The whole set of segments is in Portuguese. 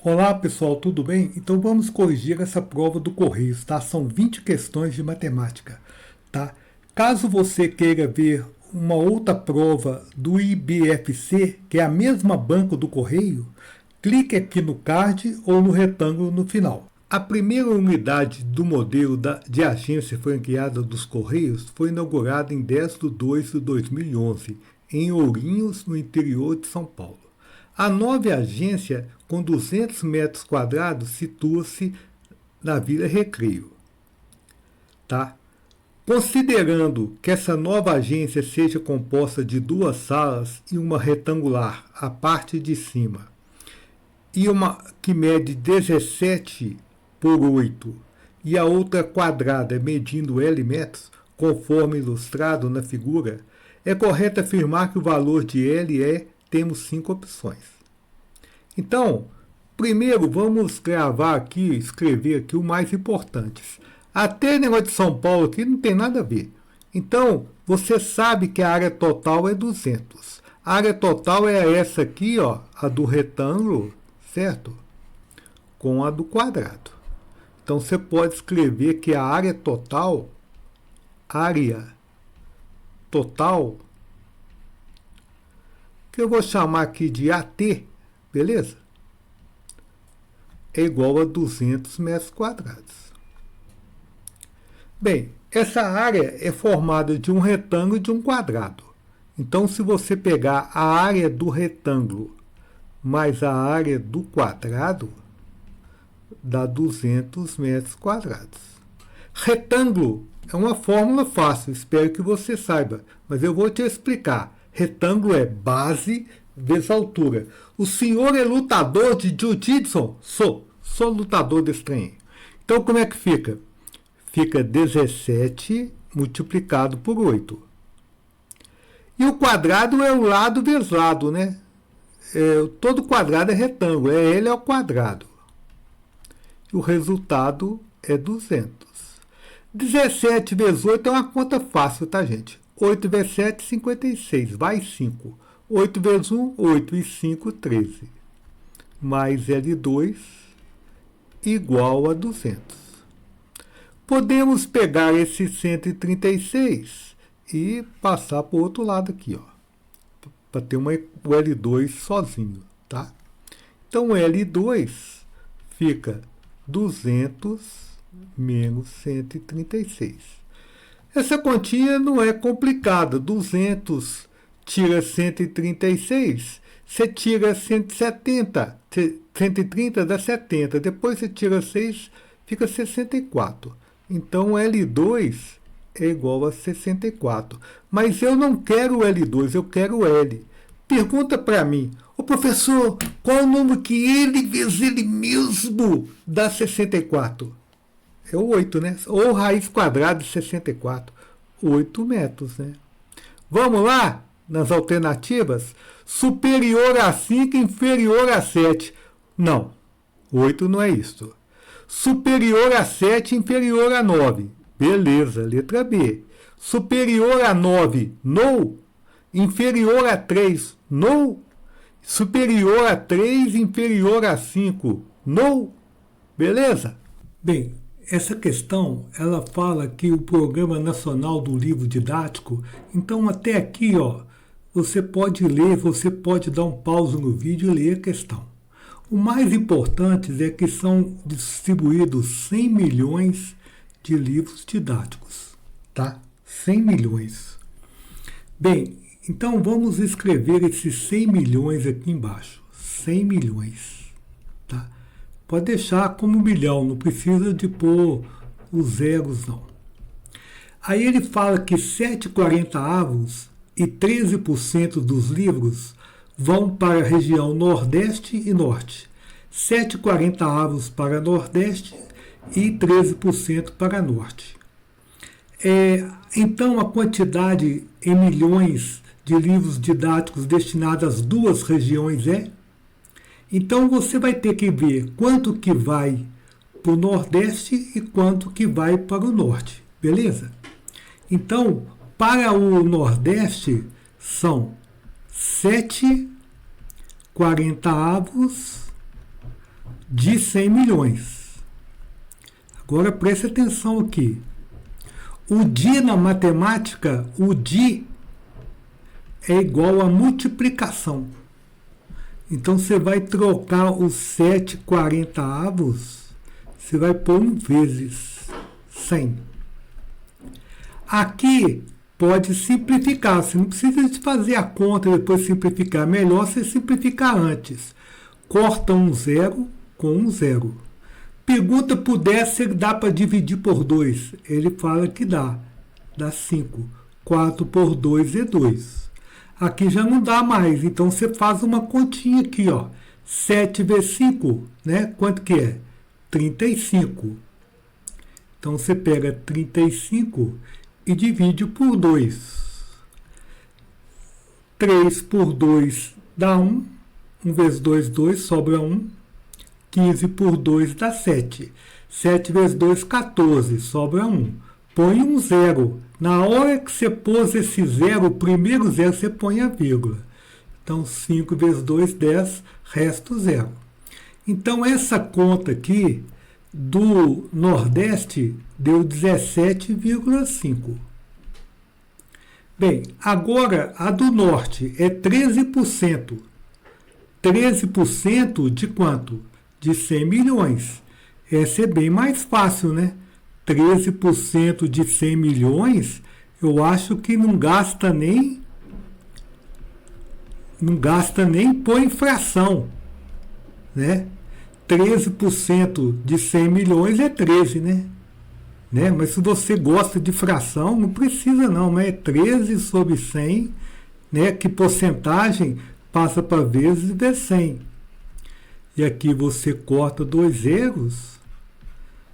Olá pessoal, tudo bem? Então vamos corrigir essa prova do Correios, tá? São 20 questões de matemática, tá? Caso você queira ver uma outra prova do IBFC, que é a mesma banca do Correio, clique aqui no card ou no retângulo no final. A primeira unidade do modelo de agência franqueada dos Correios foi inaugurada em 10 de 2 de 2011, em Ourinhos, no interior de São Paulo. A nova agência, com 200 metros quadrados, situa-se na Vila Recreio. Tá? Considerando que essa nova agência seja composta de duas salas e uma retangular, a parte de cima, e uma que mede 17 por 8 e a outra quadrada medindo L metros, conforme ilustrado na figura, é correto afirmar que o valor de L temos 5 opções. Então, primeiro vamos gravar aqui, escrever aqui o mais importante. Até o negócio de São Paulo aqui não tem nada a ver. Então, você sabe que a área total é 200. A área total é essa aqui, ó, a do retângulo, certo? Com a do quadrado. Então, você pode escrever que a área total, que eu vou chamar aqui de AT, beleza? É igual a 200 metros quadrados. Bem, essa área é formada de um retângulo e de um quadrado. Então, se você pegar a área do retângulo mais a área do quadrado, dá 200 metros quadrados. Retângulo é uma fórmula fácil, espero que você saiba, mas eu vou te explicar. Retângulo é base vezes altura. O senhor é lutador de jiu-jitsu? Sou lutador desse trem. Então, como é que fica? Fica 17 multiplicado por 8. E o quadrado é o lado vezes lado, né? Todo quadrado é retângulo, L ao quadrado. E o resultado é 200. 17 vezes 8 é uma conta fácil, tá, gente? 8 vezes 7, 56. Vai 5. 8 vezes 1, 8. E 5, 13. Mais L2 igual a 200. Podemos pegar esse 136 e passar para o outro lado aqui, ó, para ter o L2 sozinho, tá? Então, L2 fica 200 menos 136. Essa continha não é complicada. 200 tira 136, você tira 170. 130 dá 70. Depois você tira 6, fica 64. Então, L2 é igual a 64. Mas eu não quero o L2, eu quero o L. Pergunta para mim, ô professor, qual é o número que ele vezes ele mesmo dá 64? É o 8, né? Ou raiz quadrada de 64. 8 metros, né? Vamos lá? Nas alternativas? Superior a 5, inferior a 7. Não, 8 não é isso. Superior a 7, inferior a 9. Beleza, letra B. Superior a 9, no. Inferior a 3, no. Superior a 3, inferior a 5, no. Beleza? Bem, essa questão, ela fala que o Programa Nacional do Livro Didático, então até aqui, ó, você pode ler, você pode dar um pause no vídeo e ler a questão. O mais importante é que são distribuídos 100 milhões de livros didáticos, tá? 100 milhões. Bem, então vamos escrever esses 100 milhões aqui embaixo. 100 milhões, tá? Pode deixar como milhão, não precisa de pôr os zeros, não. Aí ele fala que 7/40 e 13% dos livros vão para a região Nordeste e Norte. 7/40 para Nordeste e 13% para Norte. Então, a quantidade em milhões de livros didáticos destinados às duas regiões é? Então, você vai ter que ver quanto que vai para o Nordeste e quanto que vai para o Norte. Beleza? Então, para o Nordeste, são 7/40 de 100 milhões. Agora preste atenção aqui. O de na matemática, o de é igual a multiplicação. Então você vai trocar os 7/40, você vai pôr 1 vezes 100. Aqui pode simplificar, você não precisa de fazer a conta e depois simplificar. Melhor você simplificar antes. Corta um zero com um zero. Pergunta para o 10 se dá para dividir por 2. Ele fala que dá. Dá 5. 4 por 2 é 2. Aqui já não dá mais. Então você faz uma continha aqui, ó. 7 vezes 5, né? Quanto que é? 35. Então você pega 35 e divide por 2. 3 por 2 dá 1. 1 vezes 2, 2, sobra 1. 15 por 2 dá 7. 7 vezes 2, 14, sobra 1. Põe um zero. Na hora que você pôs esse zero, o primeiro zero, você põe a vírgula. Então, 5 vezes 2, 10, resto zero. Então, essa conta aqui do Nordeste deu 17,5. Bem, agora a do Norte é 13%. 13% de quanto? De 100 milhões. Essa é bem mais fácil, né? 13% de 100 milhões, eu acho que não gasta nem por infração, né? 13% de 100 milhões é 13, né? Mas se você gosta de fração, não precisa não, mas é 13 sobre 100, né? Que porcentagem passa para vezes de 100. E aqui você corta 2 zeros,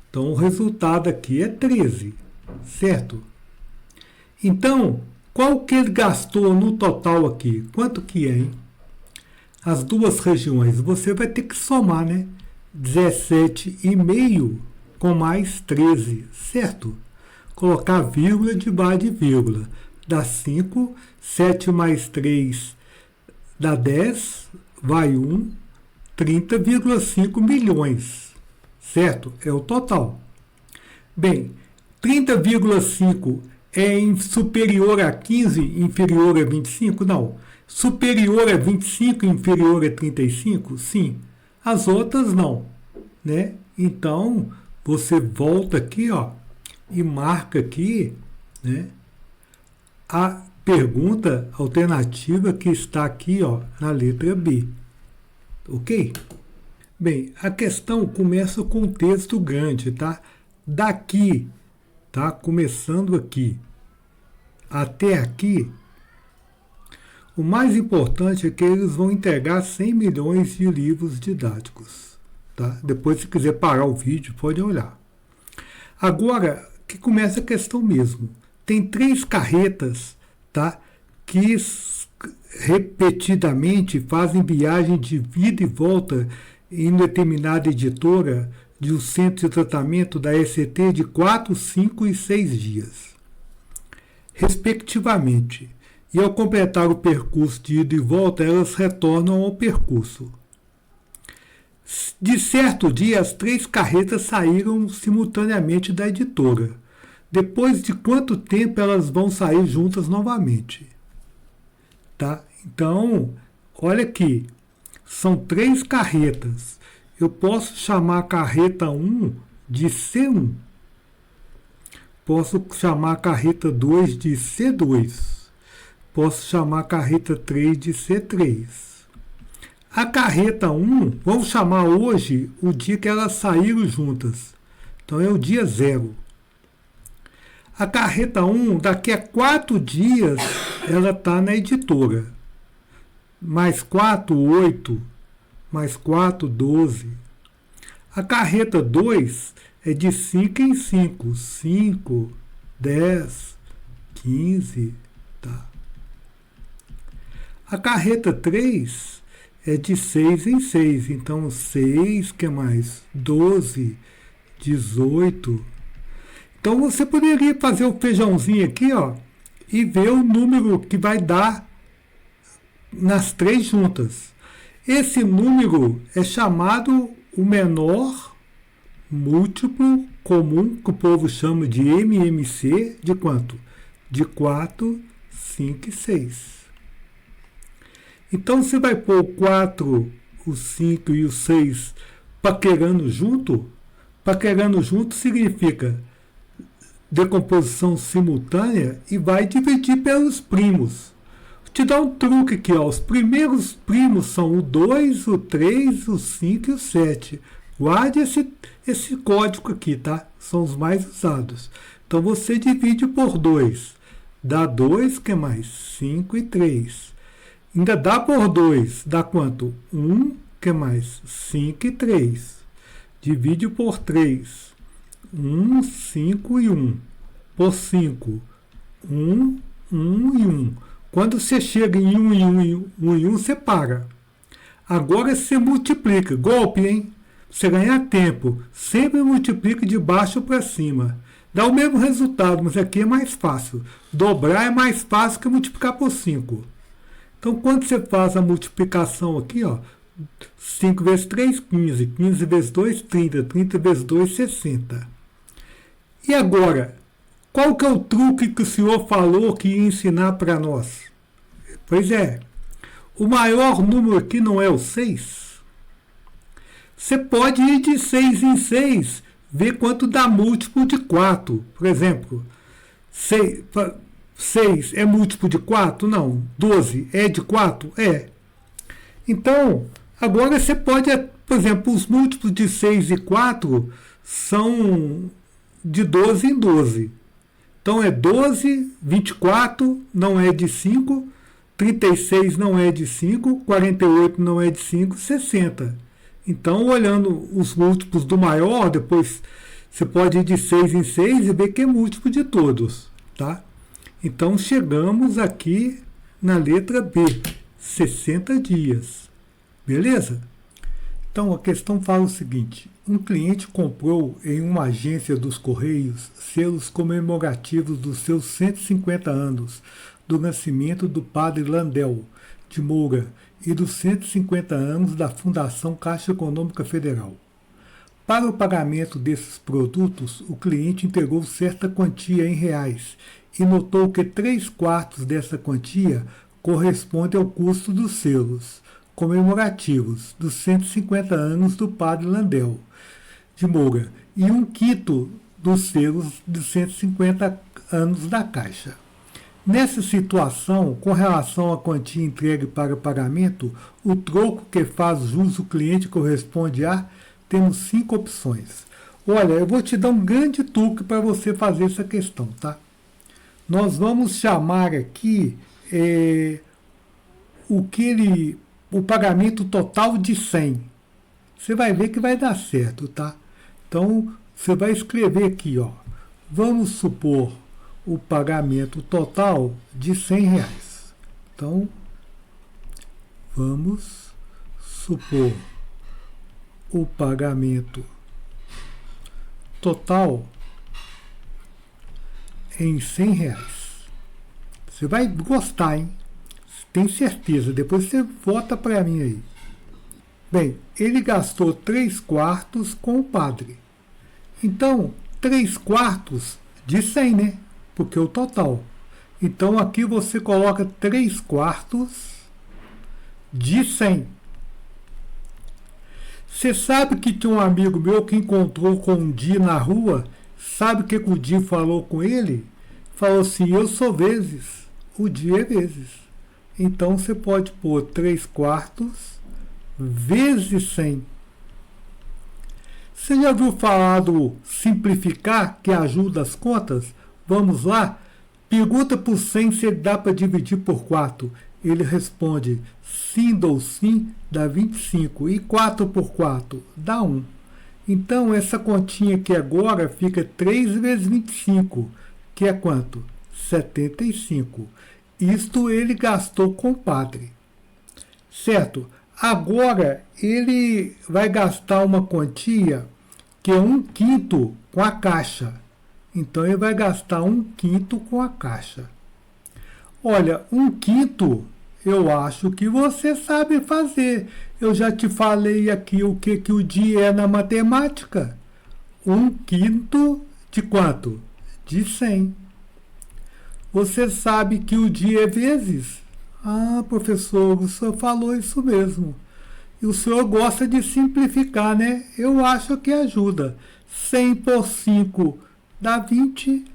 então o resultado aqui é 13, certo? Então, qual que ele gastou no total aqui? Quanto que é, hein? As duas regiões, você vai ter que somar, né? 17,5 com mais 13, certo? Colocar vírgula debaixo de vírgula. Dá 5, 7 mais 3 dá 10, vai 1, 30,5 milhões. Certo? É o total. Bem, 30,5 é superior a 15, inferior a 25? Não. Superior a 25, inferior a 35? Sim. As outras não, né? Então, você volta aqui, ó, e marca aqui, né, a pergunta alternativa que está aqui, ó, na letra B. Ok? Bem, a questão começa com um texto grande, tá? Daqui, tá? Começando aqui até aqui, o mais importante é que eles vão entregar 100 milhões de livros didáticos, tá? Depois, se quiser parar o vídeo, pode olhar. Agora, que começa a questão mesmo. Tem 3 carretas, tá? Que repetidamente fazem viagem de vida e volta em determinada editora de um centro de tratamento da ECT de 4, 5 e 6 dias, respectivamente. E ao completar o percurso de ida e volta, elas retornam ao percurso. De certo dia, as 3 carretas saíram simultaneamente da editora. Depois de quanto tempo elas vão sair juntas novamente? Tá? Então, olha aqui. São 3 carretas. Eu posso chamar a carreta 1 de C1. Posso chamar a carreta 2 de C2. Posso chamar a carreta 3 de C3. A carreta 1, vamos chamar hoje o dia que elas saíram juntas. Então é o dia 0. A carreta 1, daqui a 4 dias, ela está na editora. Mais 4, 8. Mais 4, 12. A carreta 2 é de 5 em 5. 5, 10, 15. Tá. A carreta 3 é de 6 em 6. Então, 6, que mais? 12, 18. Então, você poderia fazer o feijãozinho aqui, ó, e ver o número que vai dar nas 3 juntas. Esse número é chamado o menor múltiplo comum, que o povo chama de MMC, de quanto? De 4, 5 e 6. Então, você vai pôr o 4, o 5 e o 6 paquerando junto? Paquerando junto significa decomposição simultânea e vai dividir pelos primos. Vou te dar um truque aqui, ó. Os primeiros primos são o 2, o 3, o 5 e o 7. Guarde esse código aqui, tá? São os mais usados. Então você divide por 2. Dá 2, que é mais? 5 e 3. Ainda dá por 2, dá quanto? 1, que é mais? 5 e 3. Divide por 3. 1, 5 e 1. Por 5. 1, 1 e 1. Quando você chega em 1 e 1 e 1 e 1, você para. Agora você multiplica. Golpe, hein? Você ganhar tempo. Sempre multiplica de baixo para cima. Dá o mesmo resultado, mas aqui é mais fácil. Dobrar é mais fácil que multiplicar por 5. Então, quando você faz a multiplicação aqui, ó, 5 vezes 3, 15. 15 vezes 2, 30. 30 vezes 2, 60. E agora, qual que é o truque que o senhor falou que ia ensinar para nós? Pois é, o maior número aqui não é o 6? Você pode ir de 6 em 6, ver quanto dá múltiplo de 4. Por exemplo, 6 é múltiplo de 4? Não. 12 é de 4? É. Então, agora você pode, por exemplo, os múltiplos de 6 e 4 são de 12 em 12. Então é 12, 24 não é de 5, 36 não é de 5, 48 não é de 5, 60. Então, olhando os múltiplos do maior, depois você pode ir de 6 em 6 e ver que é múltiplo de todos, tá? Então, chegamos aqui na letra B, 60 dias. Beleza? Então, a questão fala o seguinte: um cliente comprou em uma agência dos Correios selos comemorativos dos seus 150 anos do nascimento do padre Landel de Moura e dos 150 anos da Fundação Caixa Econômica Federal. Para o pagamento desses produtos, o cliente entregou certa quantia em reais e notou que 3/4 dessa quantia corresponde ao custo dos selos comemorativos dos 150 anos do padre Landel de Moura e 1/5 dos selos dos 150 anos da Caixa. Nessa situação, com relação à quantia entregue para pagamento, o troco que faz jus o cliente corresponde a, temos 5 opções. Olha, eu vou te dar um grande truque para você fazer essa questão, tá? Nós vamos chamar aqui o pagamento total de 100. Você vai ver que vai dar certo, tá? Então, você vai escrever aqui, ó. Vamos supor o pagamento total de R$100. Então, vamos supor o pagamento total em R$100. Você vai gostar, hein? Tem certeza. Depois você vota para mim aí. Bem, ele gastou 3/4 com o padre. Então, 3/4 de 100, né? Porque o total. Então, aqui você coloca 3/4 de 100. Você sabe que tinha um amigo meu que encontrou com um Di na rua? Sabe o que o Di falou com ele? Falou assim: eu sou vezes. O Di é vezes. Então, você pode pôr 3/4 vezes 100. Você já ouviu falar do simplificar, que ajuda as contas? Vamos lá? Pergunta para o 100 se dá para dividir por 4. Ele responde: sim, dou sim, dá 25. E 4 por 4 dá 1. Então, essa continha aqui agora fica 3 vezes 25, que é quanto? 75. Isto ele gastou com o padre. Certo? Agora, ele vai gastar uma quantia que é 1/5 com a Caixa. Então, ele vai gastar 1/5 com a Caixa. Olha, 1/5 Eu acho que você sabe fazer. Eu já te falei aqui o que o dia é na matemática. 1/5 de quanto? De 100. Você sabe que o dia é vezes? Ah, professor, o senhor falou isso mesmo. E o senhor gosta de simplificar, né? Eu acho que ajuda. 100 por 5 dá 20.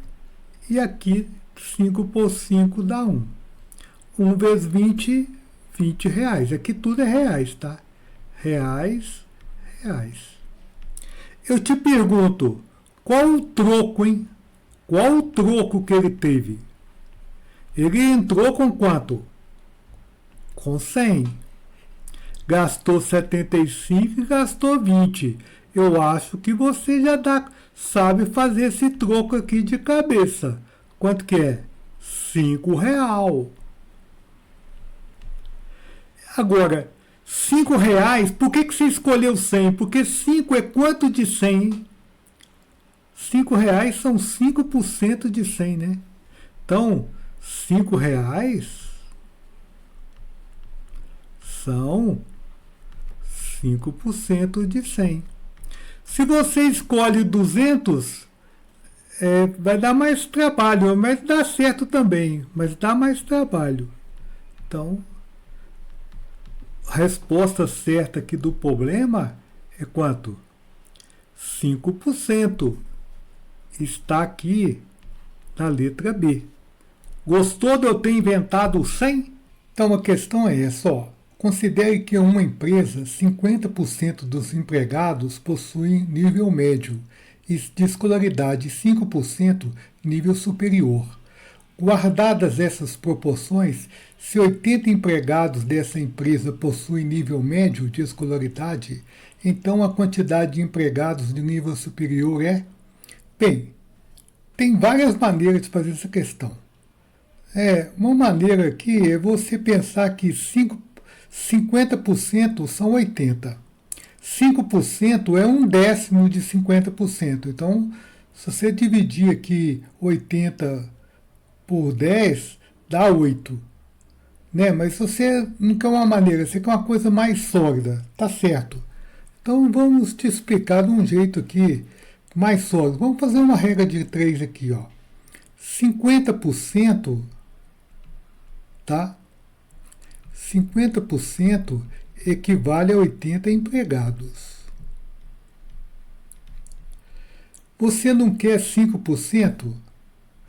E aqui 5 por 5 dá 1. 1 vezes 20, 20 reais. Aqui tudo é reais, tá? Reais, reais. Eu te pergunto, qual o troco, hein? Qual o troco que ele teve? Ele entrou com quanto? Com 100. Gastou 75 e gastou 20. Eu acho que você já sabe fazer esse troco aqui de cabeça. Quanto que é? 5 real. Agora, 5 reais, por que você escolheu 100? Porque 5 é quanto de 100? 5 reais são 5% de 100, né? Então, 5 reais são 5% de 100. Se você escolhe 200, vai dar mais trabalho, mas dá certo também, mas dá mais trabalho. Então, a resposta certa aqui do problema é quanto? 5%. Está aqui na letra B. Gostou de eu ter inventado o 100? Então a questão é essa, ó. Considere que em uma empresa, 50% dos empregados possuem nível médio e de escolaridade 5% nível superior. Guardadas essas proporções, se 80 empregados dessa empresa possuem nível médio de escolaridade, então a quantidade de empregados de nível superior é... Bem, tem várias maneiras de fazer essa questão. Uma maneira aqui é você pensar que 50% são 80. 5% é 1/10 de 50%. Então, se você dividir aqui 80 por 10, dá 8. Né? Mas se você não quer uma maneira, você quer uma coisa mais sólida, tá certo. Então, vamos te explicar de um jeito aqui mais sólido. Vamos fazer uma regra de 3 aqui, ó. 50%, tá? 50% equivale a 80 empregados. Você não quer 5%?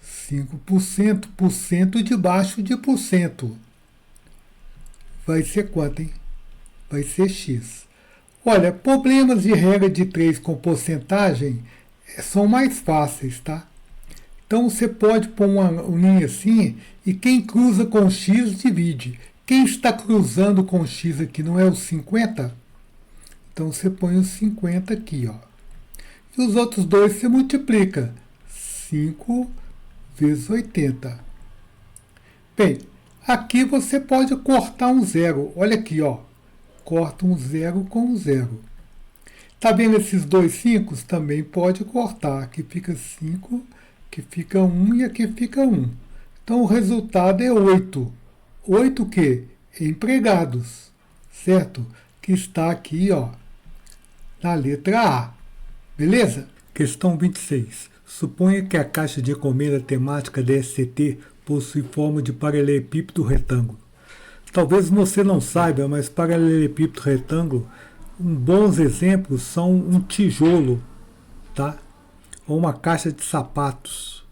5%, por cento debaixo de por cento. Vai ser quanto, hein? Vai ser X. Olha, problemas de regra de 3 com porcentagem são mais fáceis, tá? Então você pode pôr uma linha assim e quem cruza com X divide. Quem está cruzando com X aqui não é o 50? Então você põe o 50 aqui, ó. E os outros dois você multiplica. 5 vezes 80. Bem, aqui você pode cortar um zero. Olha aqui, ó. Corta um zero com um zero. Tá vendo esses dois 5? Também pode cortar. Aqui fica 5, aqui fica 1 e aqui fica 1. Então o resultado é 8. 8 o quê? Empregados, certo? Que está aqui, ó, na letra A. Beleza? Questão 26. Suponha que a caixa de encomenda temática da SCT possui forma de paralelepípedo retângulo. Talvez você não saiba, mas paralelepípedo retângulo, bons exemplos são um tijolo, tá? Ou uma caixa de sapatos.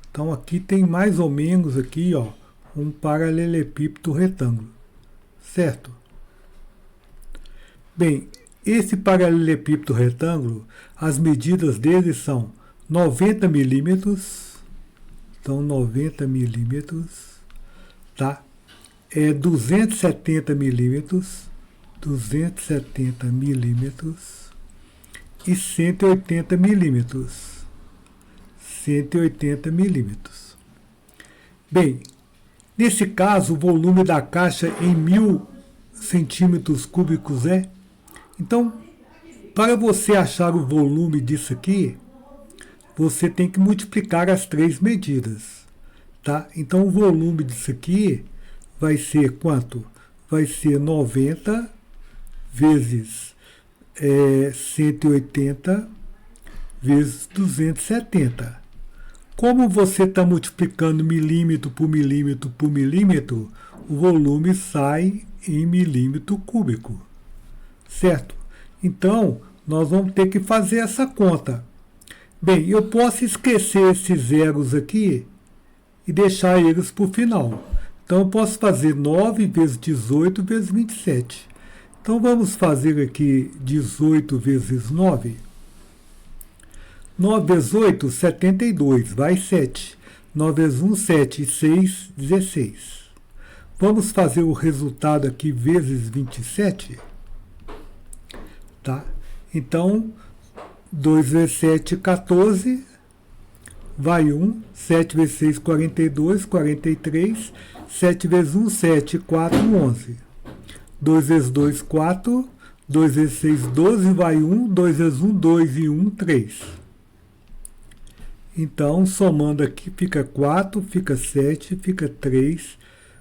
Então aqui tem mais ou menos aqui, ó, um paralelepípedo retângulo, certo? Bem, esse paralelepípedo retângulo, as medidas dele são 90 milímetros, então 90 milímetros, tá? 270 milímetros, 270 milímetros e 180 milímetros, 180 milímetros. Bem, nesse caso, o volume da caixa em 1000 centímetros cúbicos é... Então, para você achar o volume disso aqui, você tem que multiplicar as três medidas, tá? Então, o volume disso aqui vai ser quanto? Vai ser 90 vezes 180 vezes 270. Como você está multiplicando milímetro por milímetro por milímetro, o volume sai em milímetro cúbico, certo? Então, nós vamos ter que fazer essa conta. Bem, eu posso esquecer esses zeros aqui e deixar eles para o final. Então, eu posso fazer 9 vezes 18 vezes 27. Então, vamos fazer aqui 18 vezes 9. 9 vezes 8, 72, vai 7. 9 vezes 1, 7. 6, 16. Vamos fazer o resultado aqui vezes 27. Tá? Então, 2 vezes 7, 14. Vai 1. 7 vezes 6, 42. 43. 7 vezes 1, 7. 4, 11. 2 vezes 2, 4. 2 vezes 6, 12. Vai 1. 2 vezes 1, 2. E 1, 3. Então, somando aqui, fica 4, fica 7, fica 3,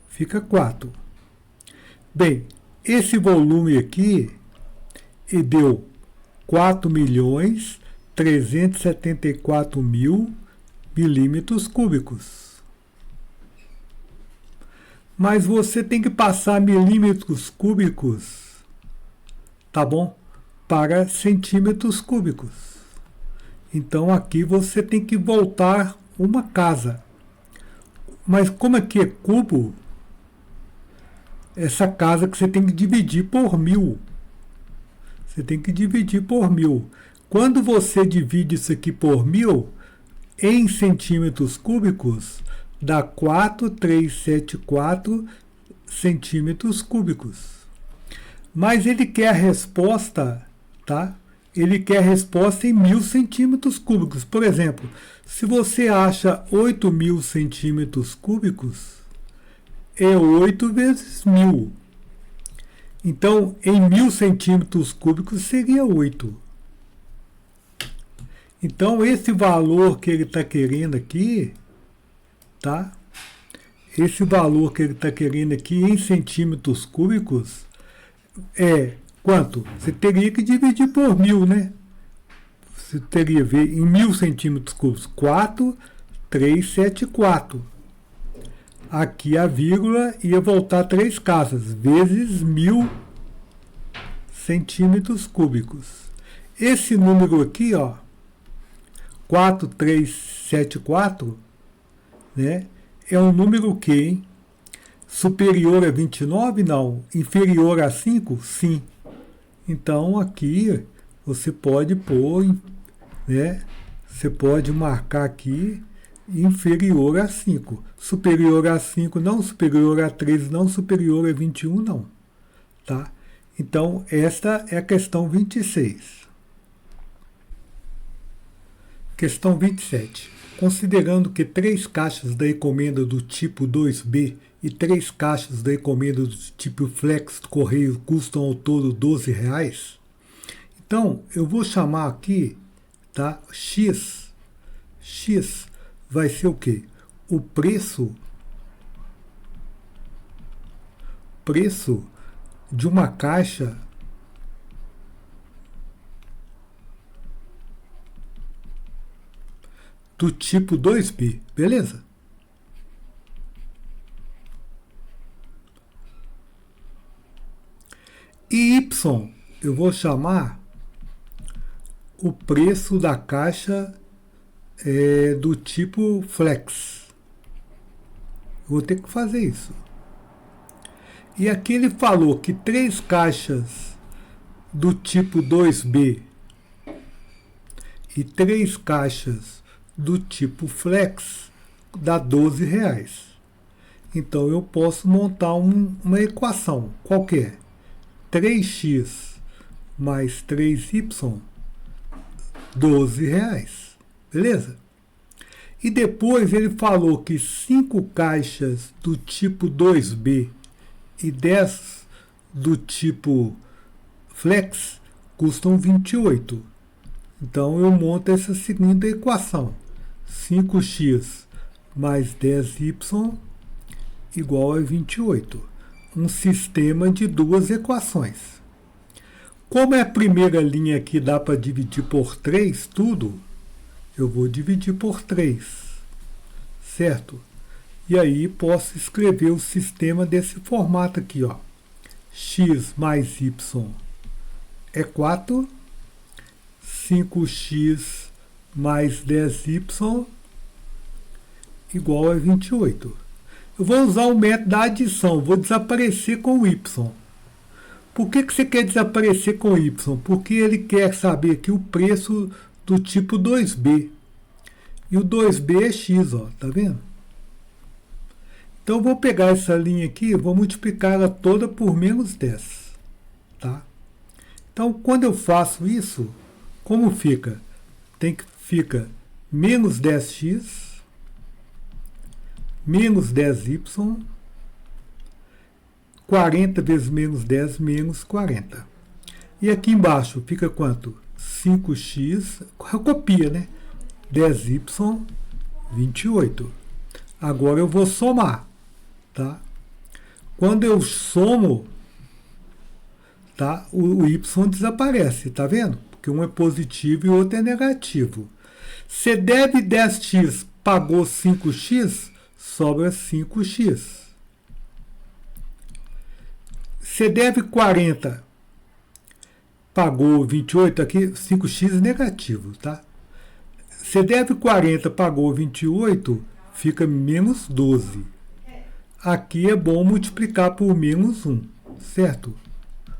fica 4. Bem, esse volume aqui deu 4.374.000 milímetros cúbicos. Mas você tem que passar milímetros cúbicos, tá bom? Para centímetros cúbicos. Então aqui você tem que voltar uma casa. Mas como aqui é cubo, essa casa que você tem que dividir por 1000. Você tem que dividir por 1000. Quando você divide isso aqui por 1000, em centímetros cúbicos, dá 4.374 centímetros cúbicos. Mas ele quer a resposta, tá? Ele quer a resposta em 1000 centímetros cúbicos. Por exemplo, se você acha 8.000 centímetros cúbicos, é 8 vezes 1000. Então, em 1000 centímetros cúbicos seria 8. Então, esse valor que ele está querendo aqui, tá? Esse valor que ele está querendo aqui em centímetros cúbicos é quanto? Você teria que dividir por 1000, né? Você teria que ver em 1000 centímetros cúbicos. 4.374. Aqui a vírgula ia voltar 3 casas, vezes 1000 centímetros cúbicos. Esse número aqui, ó, 4.374, né? É um número que, hein? Superior a 29? Não. Inferior a 5? Sim. Então, aqui você pode pôr, né? Você pode marcar aqui inferior a 5. Superior a 5 não, superior a 13 não, superior a 21 não. Tá? Então, esta é a questão 26. Questão 27. Considerando que 3 caixas da encomenda do tipo 2B e 3 caixas da encomenda do tipo Flex do Correio custam ao todo R$12, então eu vou chamar aqui, tá, X. X vai ser o quê? O preço de uma caixa do tipo 2B, beleza? E Y, eu vou chamar o preço da caixa do tipo Flex. Eu vou ter que fazer isso. E aqui ele falou que 3 caixas do tipo 2B e 3 caixas do tipo Flex dá R$12. Então eu posso montar uma equação qualquer. 3x mais 3y, R$12. Beleza? E depois ele falou que 5 caixas do tipo 2B e 10 do tipo Flex custam 28. Então eu monto essa seguinte equação. 5x mais 10y igual a 28. Um sistema de duas equações. Como é a primeira linha aqui, dá para dividir por 3 tudo, eu vou dividir por 3, certo? E aí posso escrever o sistema desse formato aqui, ó. X mais y é 4, 5x mais 10y igual a 28. Eu vou usar o método da adição, vou desaparecer com o y. Por que você quer desaparecer com y? Porque ele quer saber aqui o preço do tipo 2b. E o 2b é x, ó, tá vendo? Então eu vou pegar essa linha aqui e vou multiplicar ela toda por menos 10. Tá? Então quando eu faço isso, como fica? Fica menos 10x menos 10y, 40 vezes menos 10, menos 40. E aqui embaixo fica quanto? 5x, copia, né? 10y, 28. Agora eu vou somar, tá? Quando eu somo, tá? O y desaparece, tá vendo? Porque um é positivo e o outro é negativo. Se deve 10x, pagou 5x, sobra 5x. Se deve 40, pagou 28, aqui 5x negativo, tá? Se deve 40, pagou 28, fica menos 12. Aqui é bom multiplicar por menos 1, certo?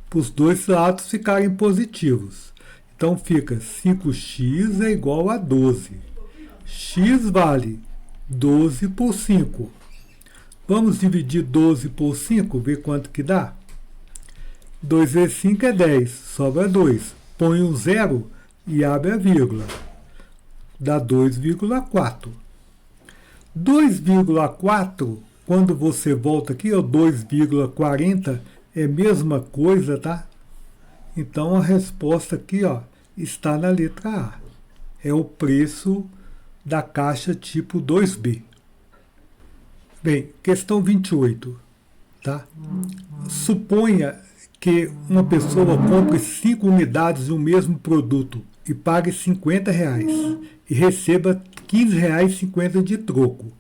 Para os dois lados ficarem positivos. Então fica 5x é igual a 12. X vale 12 por 5. Vamos dividir 12 por 5, ver quanto que dá? 2 vezes 5 é 10, sobra 2. Põe um zero e abre a vírgula. Dá 2,4. 2,4, quando você volta aqui, o 2,40 é a mesma coisa, tá? Então a resposta aqui, ó, está na letra A. É o preço da caixa tipo 2B. Bem, questão 28, tá? Suponha que uma pessoa compre 5 unidades de um mesmo produto e pague R$50 e receba R$15,50 de troco.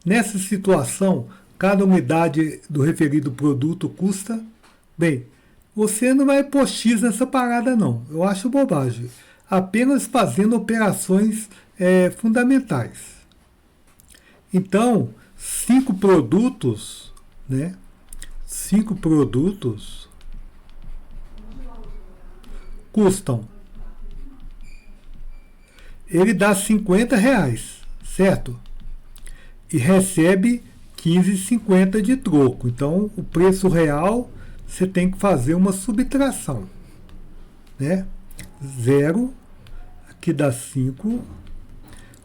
Nessa situação, cada unidade do referido produto custa... Bem, você não vai pôr X nessa parada não, eu acho bobagem. Apenas fazendo operações fundamentais. Então, 5 produtos, né? 5 produtos custam. Ele dá R$50, certo? E recebe R$15,50 de troco. Então, o preço real, você tem que fazer uma subtração, né? 0, aqui dá 5,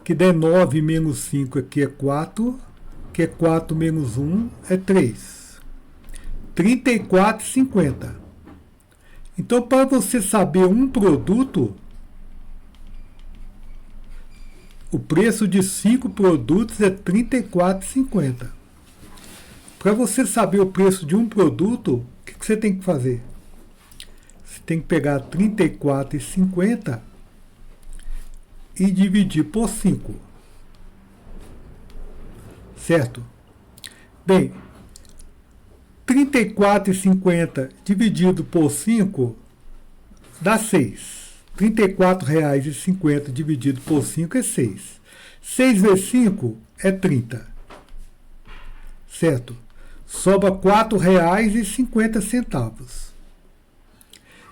aqui dá 9 menos 5, aqui é 4, que é 4 menos 1 é 3. R$34,50. Então, para você saber um produto, o preço de 5 produtos é R$34,50. Para você saber o preço de um produto, o que você tem que fazer? Você tem que pegar R$34,50 e dividir por 5. Certo? Bem, R$34,50 dividido por 5 dá 6. R$34,50 dividido por 5 é 6. 6 vezes 5 é 30. Certo? Sobra R$4,50.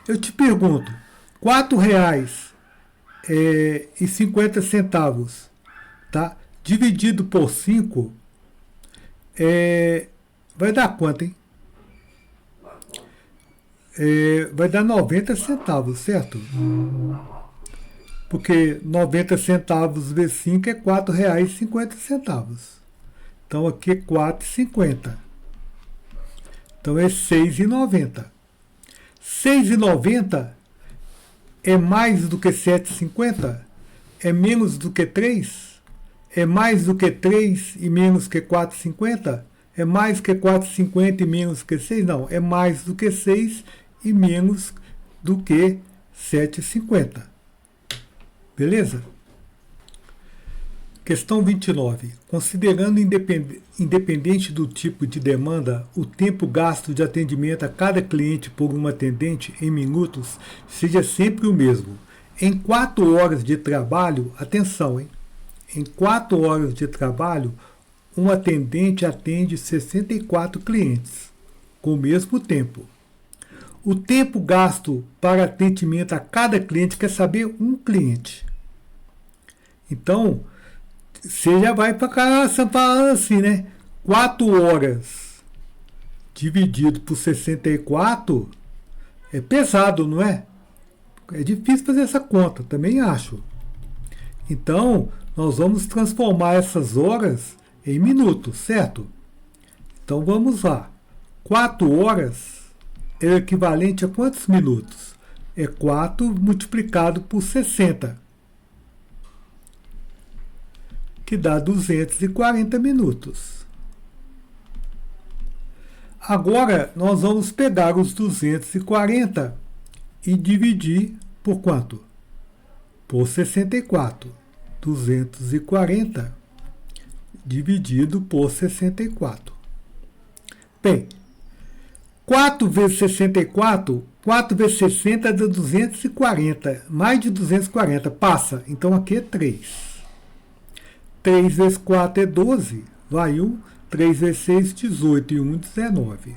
Eu te pergunto, R$4,50, tá? Dividido por 5, vai dar quanto, hein? Vai dar 90 centavos, certo? Porque 90 centavos vezes 5 é R$4,50. Então aqui é R$4,50. Então é R$6,90. R$6,90 é mais do que R$7,50? É menos do que 3? É mais do que 3 e menos que R$4,50? é mais que 4,50 e menos que 6? Não, é mais do que 6 e menos do que 7,50. Beleza? Questão 29. Considerando independente do tipo de demanda, o tempo gasto de atendimento a cada cliente por um atendente em minutos seja sempre o mesmo. Em 4 horas de trabalho, atenção, hein? Em 4 horas de trabalho, um atendente atende 64 clientes, com o mesmo tempo. O tempo gasto para atendimento a cada cliente quer saber um cliente. Então, você já vai para cá falando assim, né? 4 horas dividido por 64 é pesado, não é? É difícil fazer essa conta, também acho. Então, nós vamos transformar essas horas em minutos, certo? Então, vamos lá. 4 horas é o equivalente a quantos minutos? É 4 multiplicado por 60, que dá 240 minutos. Agora, nós vamos pegar os 240 e dividir por quanto? Por 64. 240 dividido por 64. Bem, 4 vezes 64, 4 vezes 60 dá 240. Mais de 240, passa. Então aqui é 3. 3 vezes 4 é 12, vai 1. 3 vezes 6, 18 e 1, 19.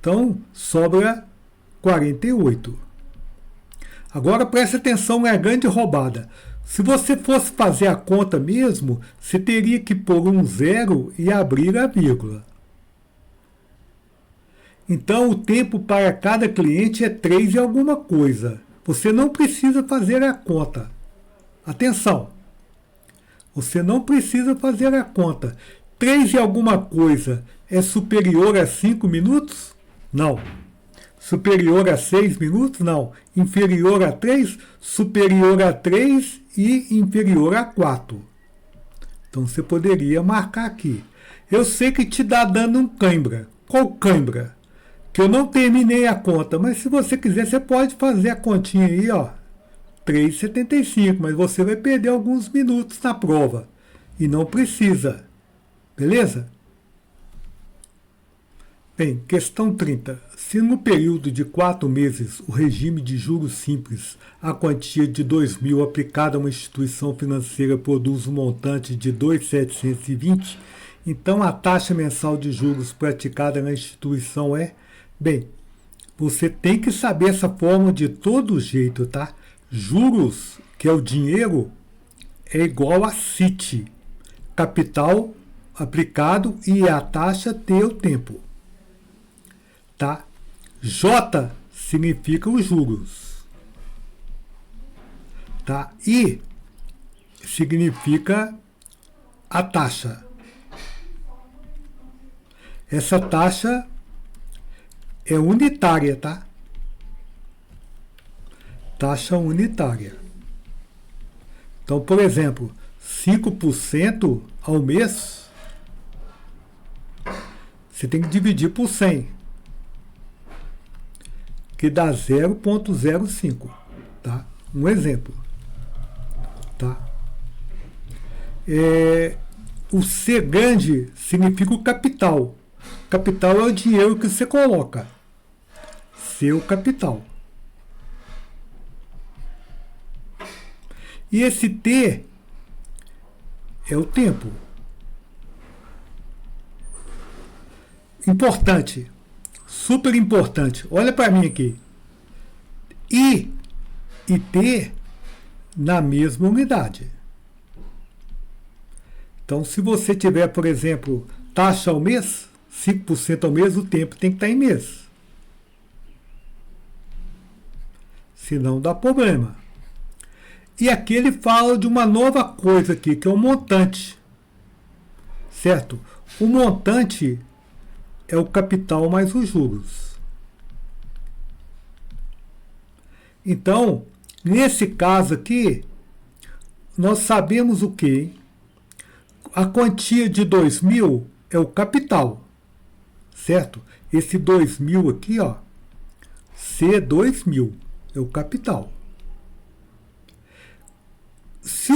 Então, sobra 48. Agora preste atenção, é a grande roubada. Se você fosse fazer a conta mesmo, você teria que pôr um zero e abrir a vírgula. Então, o tempo para cada cliente é 3 e alguma coisa. Você não precisa fazer a conta. Atenção! Você não precisa fazer a conta. 3 e alguma coisa é superior a 5 minutos? Não. Superior a 6 minutos? Não. Inferior a 3? Superior a 3 e inferior a 4. Então você poderia marcar aqui. Eu sei que te dá dando um cãibra. Qual cãibra? Que eu não terminei a conta, mas se você quiser, você pode fazer a continha aí, ó. 3,75, mas você vai perder alguns minutos na prova. E não precisa. Beleza? Bem, questão 30. Se no período de 4 meses o regime de juros simples, a quantia de 2.000 aplicada a uma instituição financeira produz um montante de 2.720, então a taxa mensal de juros praticada na instituição é... Bem, você tem que saber essa fórmula de todo jeito, tá? Juros, que é o dinheiro, é igual a CIT, capital aplicado, e a taxa T o tempo. Tá? J significa os juros. Tá? I significa a taxa. Essa taxa é unitária, tá? Taxa unitária. Então, por exemplo, 5% ao mês, você tem que dividir por 100, que dá 0,05, tá? Um exemplo, tá? O C grande significa o capital. Capital é o dinheiro que você coloca. Seu capital. E esse T é o tempo. Importante. Super importante. Olha para mim aqui. I e T na mesma unidade. Então, se você tiver, por exemplo, taxa ao mês, 5% ao mês, o tempo tem que estar em mês. Senão dá problema. E aqui ele fala de uma nova coisa aqui, que é o montante. Certo? O montante é o capital mais os juros. Então, nesse caso aqui, nós sabemos o quê? A quantia de 2.000 é o capital, certo? Esse 2.000 aqui, ó, C2.000 é o capital. Se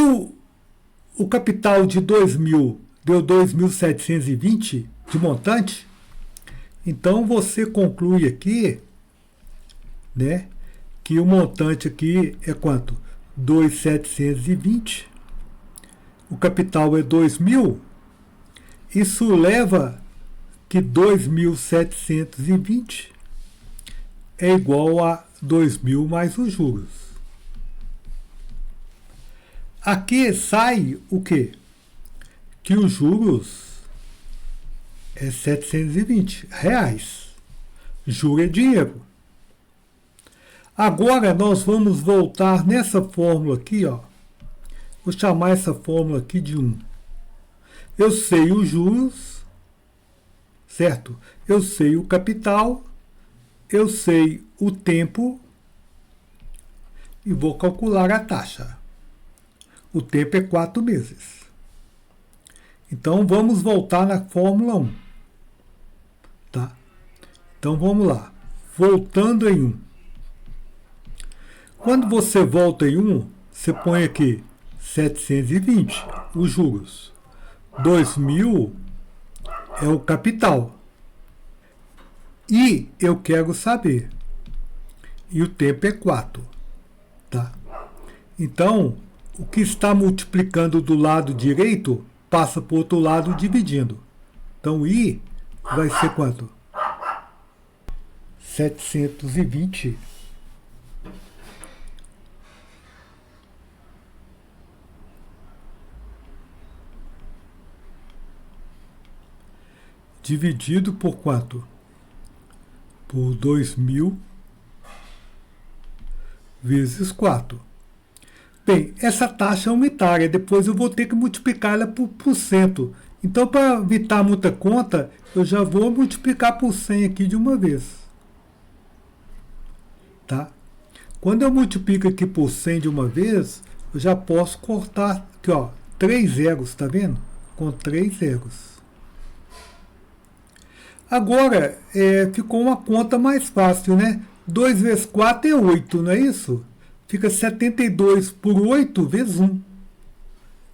o capital de 2.000 deu 2.720 de montante, então você conclui aqui, né, que o montante aqui é quanto? 2.720. O capital é 2.000. Isso leva que 2.720 é igual a 2.000 mais os juros. Aqui sai o quê? Que os juros é R$ 720. Juro é dinheiro. Agora nós vamos voltar nessa fórmula aqui, ó. Vou chamar essa fórmula aqui de 1. Eu sei os juros, certo? Eu sei o capital, eu sei o tempo e vou calcular a taxa. O tempo é 4 meses. Então vamos voltar na fórmula 1. Tá? Então vamos lá. Voltando em 1. Quando você volta em 1, você põe aqui 720, os juros. 2.000 é o capital. E eu quero saber. E o tempo é 4. Tá? Então, o que está multiplicando do lado direito passa para o outro lado dividindo. Então, I vai ser quanto? 720 dividido por quanto? Por 2.000 vezes 4. Bem, essa taxa é unitária, depois eu vou ter que multiplicá-la por cento. Então, para evitar muita conta, eu já vou multiplicar por 100 aqui de uma vez. Tá? Quando eu multiplico aqui por 100 de uma vez, eu já posso cortar aqui, ó, 3 zeros, tá vendo? Com 3 zeros. Agora, ficou uma conta mais fácil, né? 2 vezes 4 é 8, não é isso? Fica 72 por 8 vezes 1.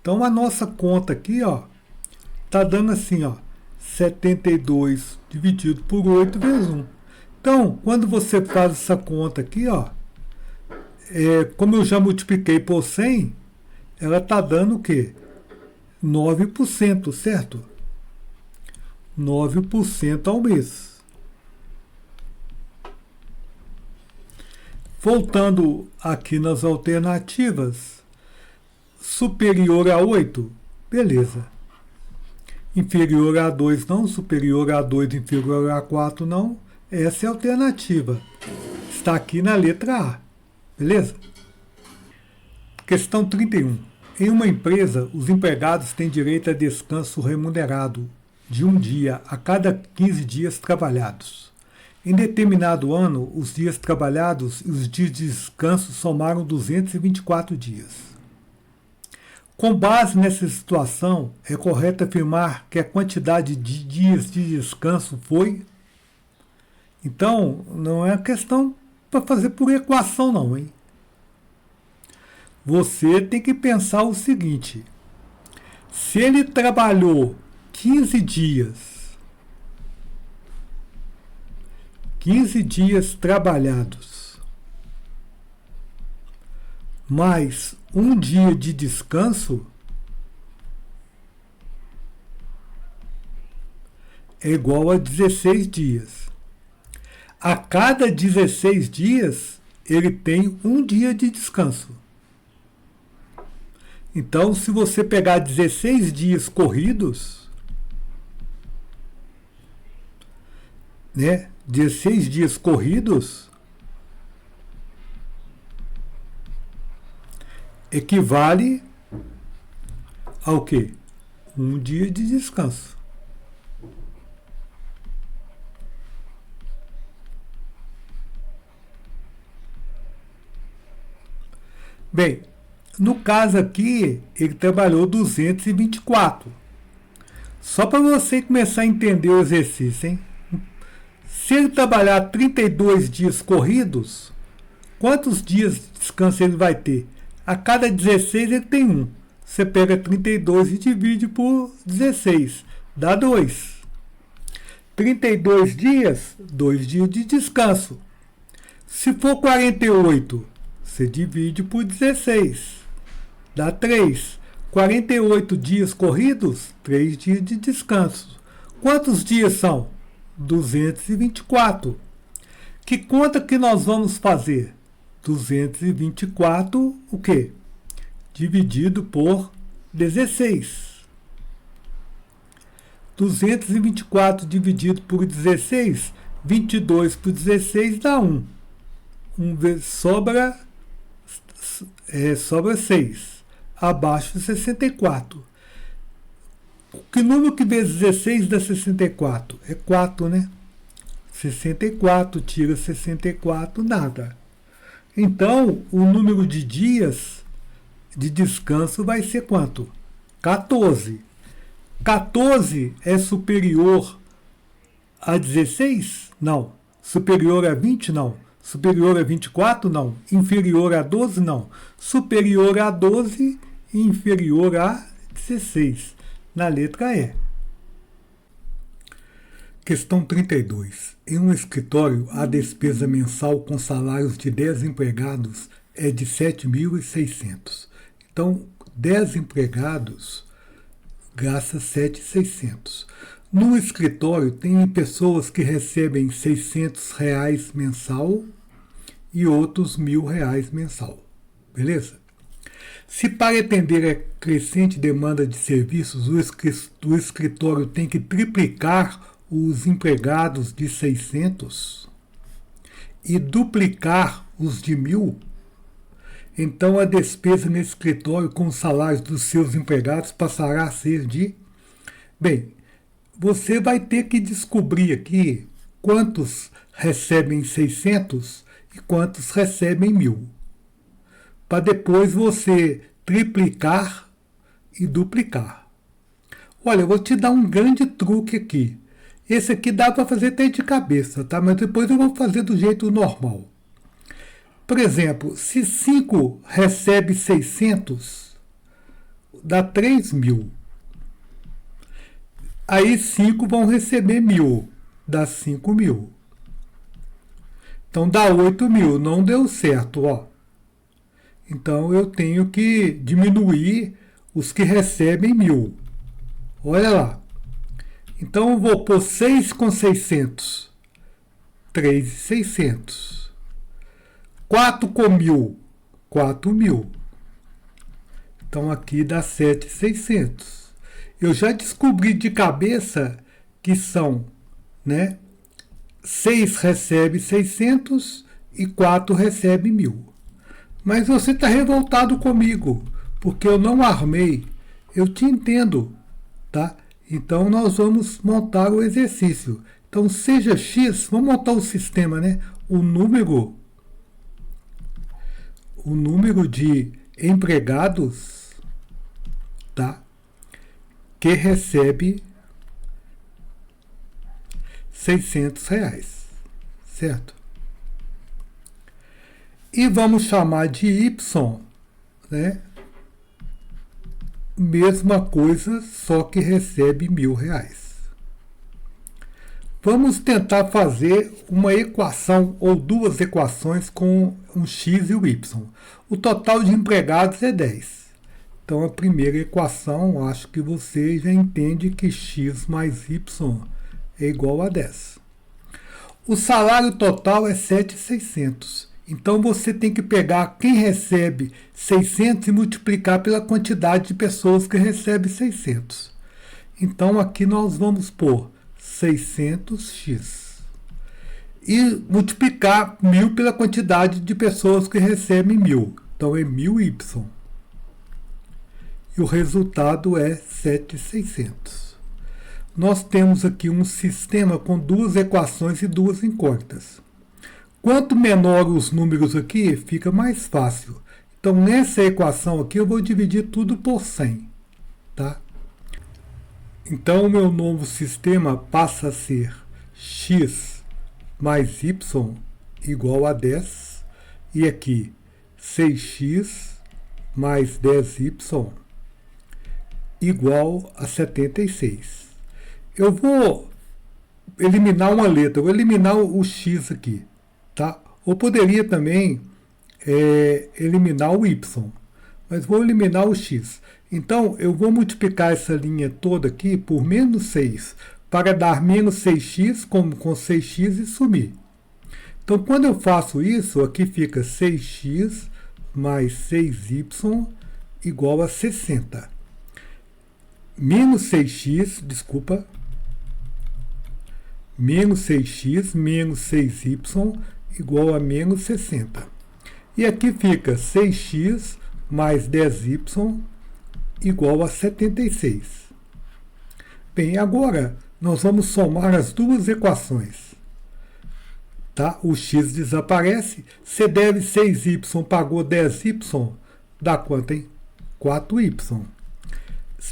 Então, a nossa conta aqui, ó, tá dando assim, ó, 72 dividido por 8 vezes 1. Então, quando você faz essa conta aqui, ó, como eu já multipliquei por 100, ela tá dando o quê? 9%, certo? 9% ao mês. Voltando aqui nas alternativas, superior a 8, beleza. Inferior a 2 não, superior a 2, inferior a 4 não. Essa é a alternativa. Está aqui na letra A, beleza? Questão 31. Em uma empresa, os empregados têm direito a descanso remunerado de um dia a cada 15 dias trabalhados. Em determinado ano, os dias trabalhados e os dias de descanso somaram 224 dias. Com base nessa situação, é correto afirmar que a quantidade de dias de descanso foi... Então, não é questão para fazer por equação não, hein? Você tem que pensar o seguinte: se ele trabalhou 15 dias trabalhados, mais um dia de descanso, é igual a 16 dias. A cada 16 dias, ele tem um dia de descanso. Então, se você pegar 16 dias corridos, né? 16 dias corridos equivale ao quê? Um dia de descanso. Bem, no caso aqui, ele trabalhou 224. Só para você começar a entender o exercício, hein? Se ele trabalhar 32 dias corridos, quantos dias de descanso ele vai ter? A cada 16 ele tem um. Você pega 32 e divide por 16. Dá 2. 32 dias, 2 dias de descanso. Se for 48, você divide por 16. Dá 3. 48 dias corridos, 3 dias de descanso. Quantos dias são? 224. Que conta que nós vamos fazer? 224, o quê? Dividido por 16. 224 dividido por 16, 22 por 16 dá 1. Sobra 6. Abaixo 64. Que número que vezes 16 dá 64? É 4, né? 64, tira 64, nada. Então, o número de dias de descanso vai ser quanto? 14. 14 é superior a 16? Não. Superior a 20? Não. Superior a 24? Não. Inferior a 12? Não. Superior a 12 e inferior a 16. Na letra E. Questão 32. Em um escritório, a despesa mensal com salários de 10 empregados é de 7.600. Então, 10 empregados gasta 7.600. No escritório, tem pessoas que recebem R$600 mensal e outros R$1.000 mensal. Beleza? Se para atender a crescente demanda de serviços, o escritório tem que triplicar os empregados de 600 e duplicar os de 1.000, então a despesa nesse escritório com os salários dos seus empregados passará a ser de... Bem, você vai ter que descobrir aqui quantos recebem 600 e quantos recebem 1.000. Para depois você triplicar e duplicar. Olha, eu vou te dar um grande truque aqui. Esse aqui dá para fazer até de cabeça, tá? Mas depois eu vou fazer do jeito normal. Por exemplo, se 5 recebe 600, dá 3.000. Aí 5 vão receber 1.000, dá 5.000. Então dá 8.000, não deu certo, ó. Então eu tenho que diminuir os que recebem 1.000. Olha lá. Então eu vou pôr 6 com 600. 3.600. 4 com 1.000. 4.000. Então aqui dá 7.600. Eu já descobri de cabeça que são, né? 6 recebe 600 e 4 recebe 1.000. Mas você está revoltado comigo, porque eu não armei. Eu te entendo, tá? Então nós vamos montar o exercício. Então seja X, vamos montar o sistema, né? O número de empregados, tá? Que recebe R$600, certo? E vamos chamar de Y, né? Mesma coisa, só que recebe R$1.000. Vamos tentar fazer uma equação ou duas equações com um X e o Y. O total de empregados é 10. Então a primeira equação, acho que você já entende que X mais Y é igual a 10. O salário total é 7.600. Então você tem que pegar quem recebe 600 e multiplicar pela quantidade de pessoas que recebem 600. Então aqui nós vamos pôr 600x e multiplicar 1.000 pela quantidade de pessoas que recebem 1.000. Então é 1.000y. E o resultado é 7.600. Nós temos aqui um sistema com duas equações e duas incógnitas. Quanto menor os números aqui, fica mais fácil. Então, nessa equação aqui, eu vou dividir tudo por 100. Tá? Então, o meu novo sistema passa a ser x mais y igual a 10. E aqui, 6x mais 10y igual a 76. Eu vou eliminar uma letra, vou eliminar o x aqui, tá? Ou poderia também eliminar o y, mas vou eliminar o x. Então, eu vou multiplicar essa linha toda aqui por menos 6, para dar menos 6x com 6x e sumir. Então, quando eu faço isso, aqui fica 6x mais 6y igual a 60. Menos 6x, desculpa, menos 6x menos 6y igual a menos 60. E aqui fica 6x mais 10y igual a 76. Bem, agora nós vamos somar as duas equações. Tá? O x desaparece. C deve 6y pagou 10y, dá quanto, hein? 4y.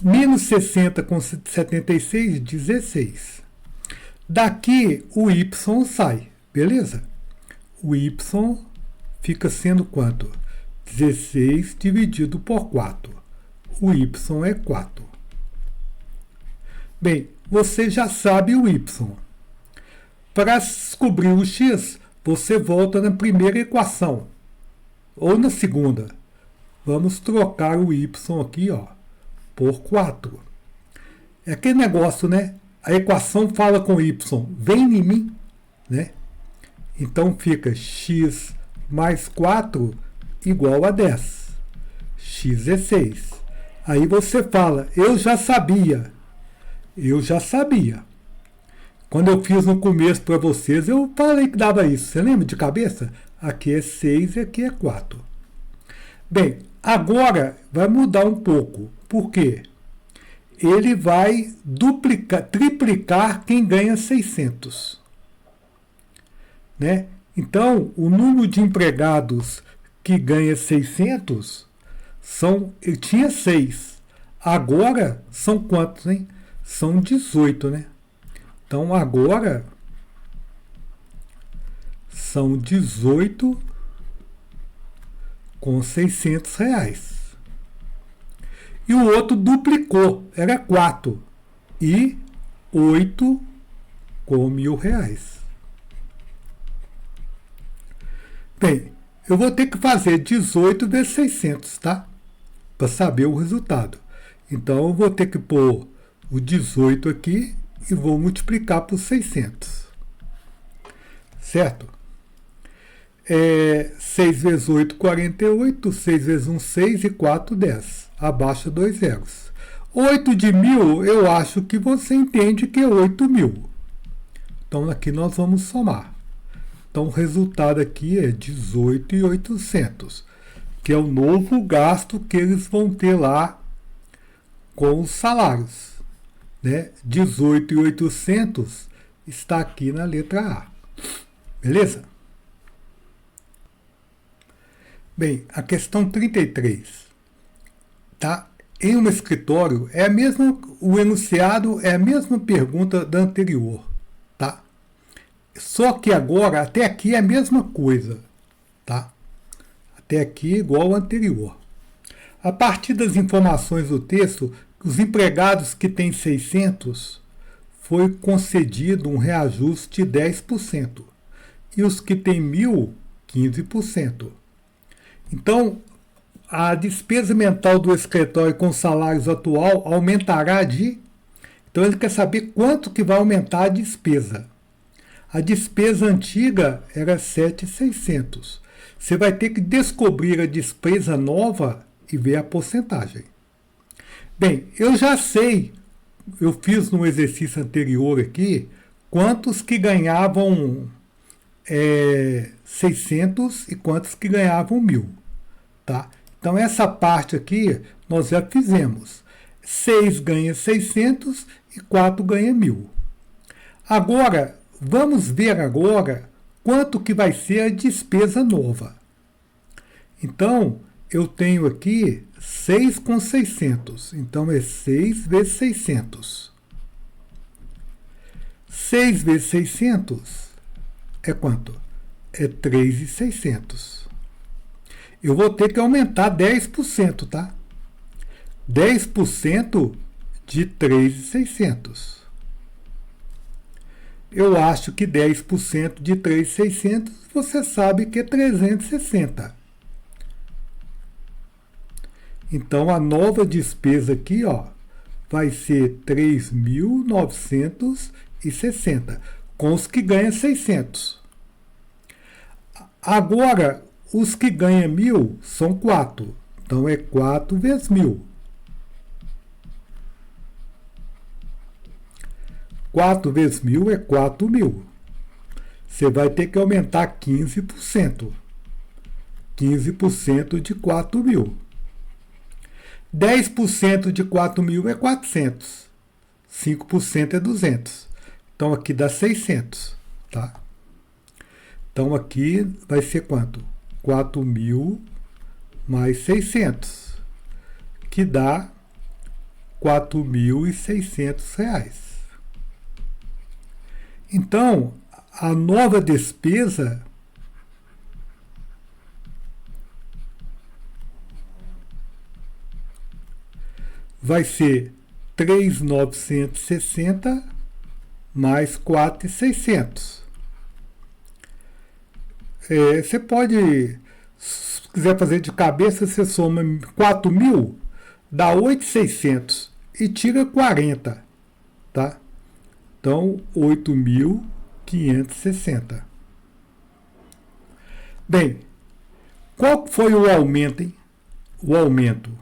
Menos 60 com 76, 16. Daqui o y sai, beleza? O y fica sendo quanto? 16 dividido por 4. O y é 4. Bem, você já sabe o y. Para descobrir o x, você volta na primeira equação, ou na segunda. Vamos trocar o y aqui, ó, por 4. É aquele negócio, né? A equação fala com y, vem em mim, né? Então fica x mais 4 igual a 10. X é 6. Aí você fala, eu já sabia. Eu já sabia. Quando eu fiz no começo para vocês, eu falei que dava isso. Você lembra de cabeça? Aqui é 6 e aqui é 4. Bem, agora vai mudar um pouco. Por quê? Ele vai triplicar quem ganha 600. Né? Então, o número de empregados que ganha 600 eu tinha 6. Agora são quantos, hein? São 18, né? Então, agora são 18 com 600 reais. E o outro duplicou, era 4. E 8 com R$1.000. Bem, eu vou ter que fazer 18 vezes 600, tá? Para saber o resultado. Então, eu vou ter que pôr o 18 aqui e vou multiplicar por 600. Certo? 6 vezes 8, 48. 6 vezes 1, 6 e 4, 10. Abaixo 2 zeros. 8 de 1.000, eu acho que você entende que é 8.000. Então, aqui nós vamos somar. Então, o resultado aqui é 18.800, que é o novo gasto que eles vão ter lá com os salários. Né? 18.800 está aqui na letra A. Beleza? Bem, a questão 33. Tá? Em um escritório, o enunciado é a mesma pergunta da anterior. Tá? Só que agora, até aqui é a mesma coisa. Tá? Até aqui igual ao anterior. A partir das informações do texto, os empregados que têm 600 foi concedido um reajuste de 10%. E os que têm 1.000, 15%. Então, a despesa mental do escritório com salários atual aumentará de... Então, ele quer saber quanto que vai aumentar a despesa. A despesa antiga era 7.600. Você vai ter que descobrir a despesa nova e ver a porcentagem. Bem, eu já sei, eu fiz no exercício anterior aqui, quantos que ganhavam 600 e quantos que ganhavam 1.000. Tá? Então, essa parte aqui nós já fizemos. 6 ganha 600 e 4 ganha 1.000. Agora, vamos ver agora quanto que vai ser a despesa nova. Então, eu tenho aqui 6 com 600. Então, é 6 vezes 600. 6 vezes 600 é quanto? É 3.600. Eu vou ter que aumentar 10%, tá? 10% de 3.600. Eu acho que 10% de 3.600 você sabe que é 360. Então a nova despesa aqui, ó, vai ser 3.960 com os que ganham 600. Agora, os que ganham 1.000 são 4. Então é 4 vezes 1.000. 4 vezes 1.000 é 4.000. Você vai ter que aumentar 15%. 15% de 4.000. 10% de 4.000 é 400. 5% é 200. Então aqui dá 600, tá? Então aqui vai ser quanto? 4.000 mais 600, que dá R$4.600. Então, a nova despesa vai ser 3.960 mais 4.600. Você pode, se quiser fazer de cabeça, você soma 4.000, dá 8.600 e tira 40, tá? Então, 8.560. Bem, qual foi o aumento, hein? O aumento.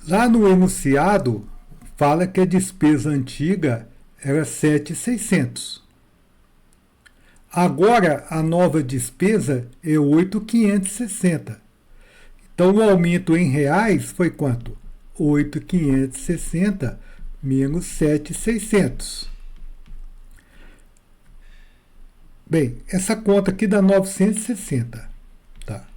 Lá no enunciado, fala que a despesa antiga era 7.600. Agora, a nova despesa é 8.560. Então, o aumento em reais foi quanto? 8.560 menos 7.600. Bem, essa conta aqui dá 960. Tá?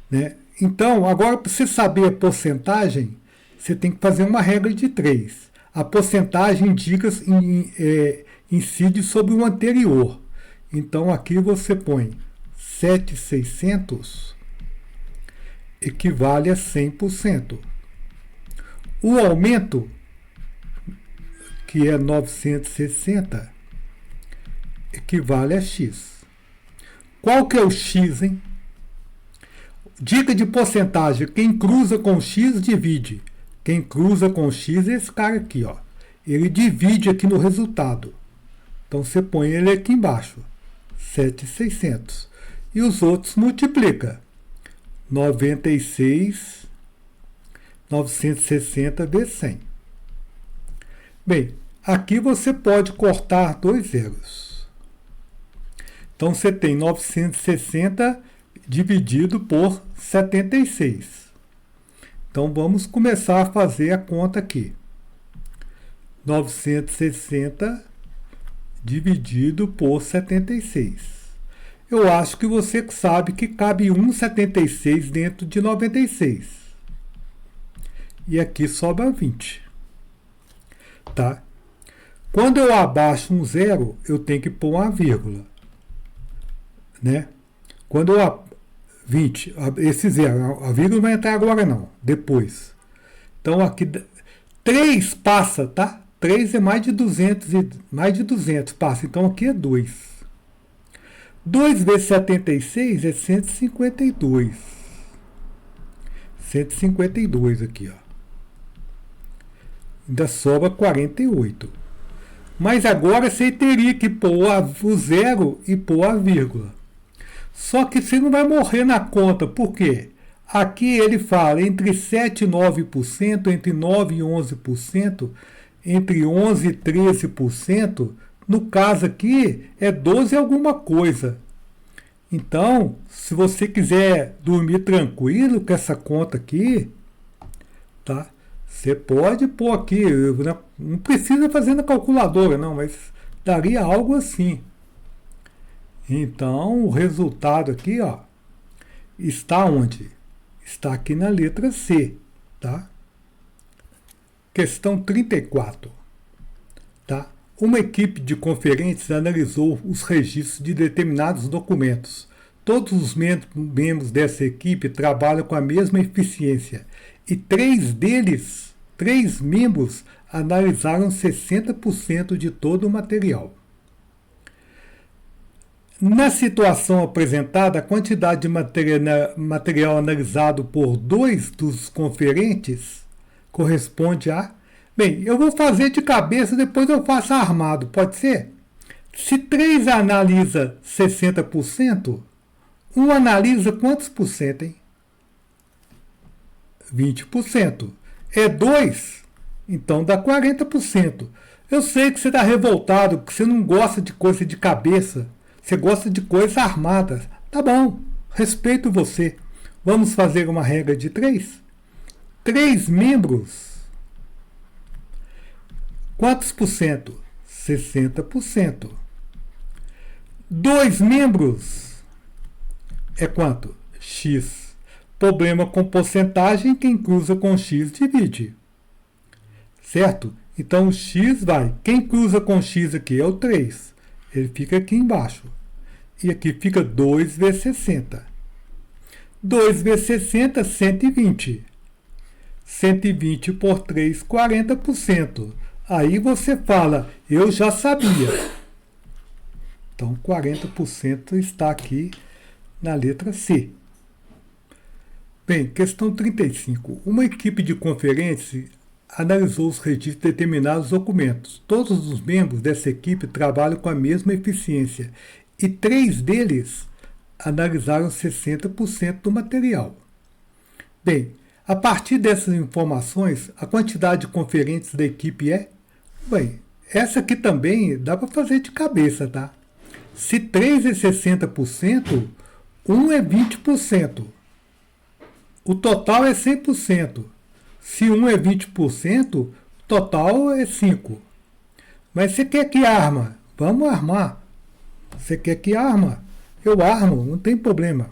Né? Então, agora, para você saber a porcentagem, você tem que fazer uma regra de 3. A porcentagem incide sobre o anterior. Então, aqui você põe 7.600 equivale a 100%. O aumento, que é 960, equivale a X. Qual que é o X, hein? Dica de porcentagem: quem cruza com X, divide. Quem cruza com X é esse cara aqui, ó. Ele divide aqui no resultado. Então você põe ele aqui embaixo, 7.600. E os outros multiplica. 96.960 vezes 100. Bem, aqui você pode cortar 2 zeros. Então você tem 960 dividido por 76. Então vamos começar a fazer a conta aqui. 960 dividido por 76. Eu acho que você sabe que cabe 1,76 dentro de 96. E aqui sobra 20. Tá? Quando eu abaixo um zero, eu tenho que pôr uma vírgula. Né? Quando eu 20, esse zero, a vírgula não vai entrar agora não, depois. Então aqui 3 passa, tá? 3 é mais de 200 passa, então aqui é 2. 2 vezes 76 é 152. 152 aqui, ó. Ainda sobra 48. Mas agora você teria que pôr o zero e pôr a vírgula. Só que você não vai morrer na conta. Por quê? Aqui ele fala entre 7% e 9%, entre 9% e 11%, entre 11% e 13%. No caso aqui, é 12 alguma coisa. Então, se você quiser dormir tranquilo com essa conta aqui, tá? Você pode pôr aqui, não precisa fazer na calculadora, não, mas daria algo assim. Então, o resultado aqui, ó, está onde? Está aqui na letra C, tá? Questão 34. Tá? Uma equipe de conferentes analisou os registros de determinados documentos. Todos os membros dessa equipe trabalham com a mesma eficiência e três membros, analisaram 60% de todo o material. Na situação apresentada, a quantidade de material analisado por 2 dos conferentes corresponde a... Bem, eu vou fazer de cabeça, depois eu faço armado, pode ser? Se 3 analisa 60%, um analisa quantos por cento, hein? 20%. É 2, então dá 40%. Eu sei que você está revoltado, que você não gosta de coisa de cabeça, você gosta de coisa armada. Tá bom, respeito você. Vamos fazer uma regra de 3? 3 membros. Quantos por cento? 60%. 2 membros é quanto? X. Problema com porcentagem, quem cruza com X divide. Certo? Então, X vai. Quem cruza com X aqui é o 3. Ele fica aqui embaixo. E aqui fica 2 vezes 60. 2 vezes 60, 120. 120 por 3, 40%. Aí você fala, eu já sabia. Então, 40% está aqui na letra C. Bem, questão 35. Uma equipe de conferentes analisou os registros de determinados documentos. Todos os membros dessa equipe trabalham com a mesma eficiência e 3 deles analisaram 60% do material. Bem, a partir dessas informações, a quantidade de conferentes da equipe é... Bem, essa aqui também dá para fazer de cabeça, tá? Se 3 é 60%, 1 é 20%. O total é 100%. Se 1 é 20%, o total é 5%. Mas você quer que arma? Vamos armar. Você quer que arma? Eu armo, não tem problema.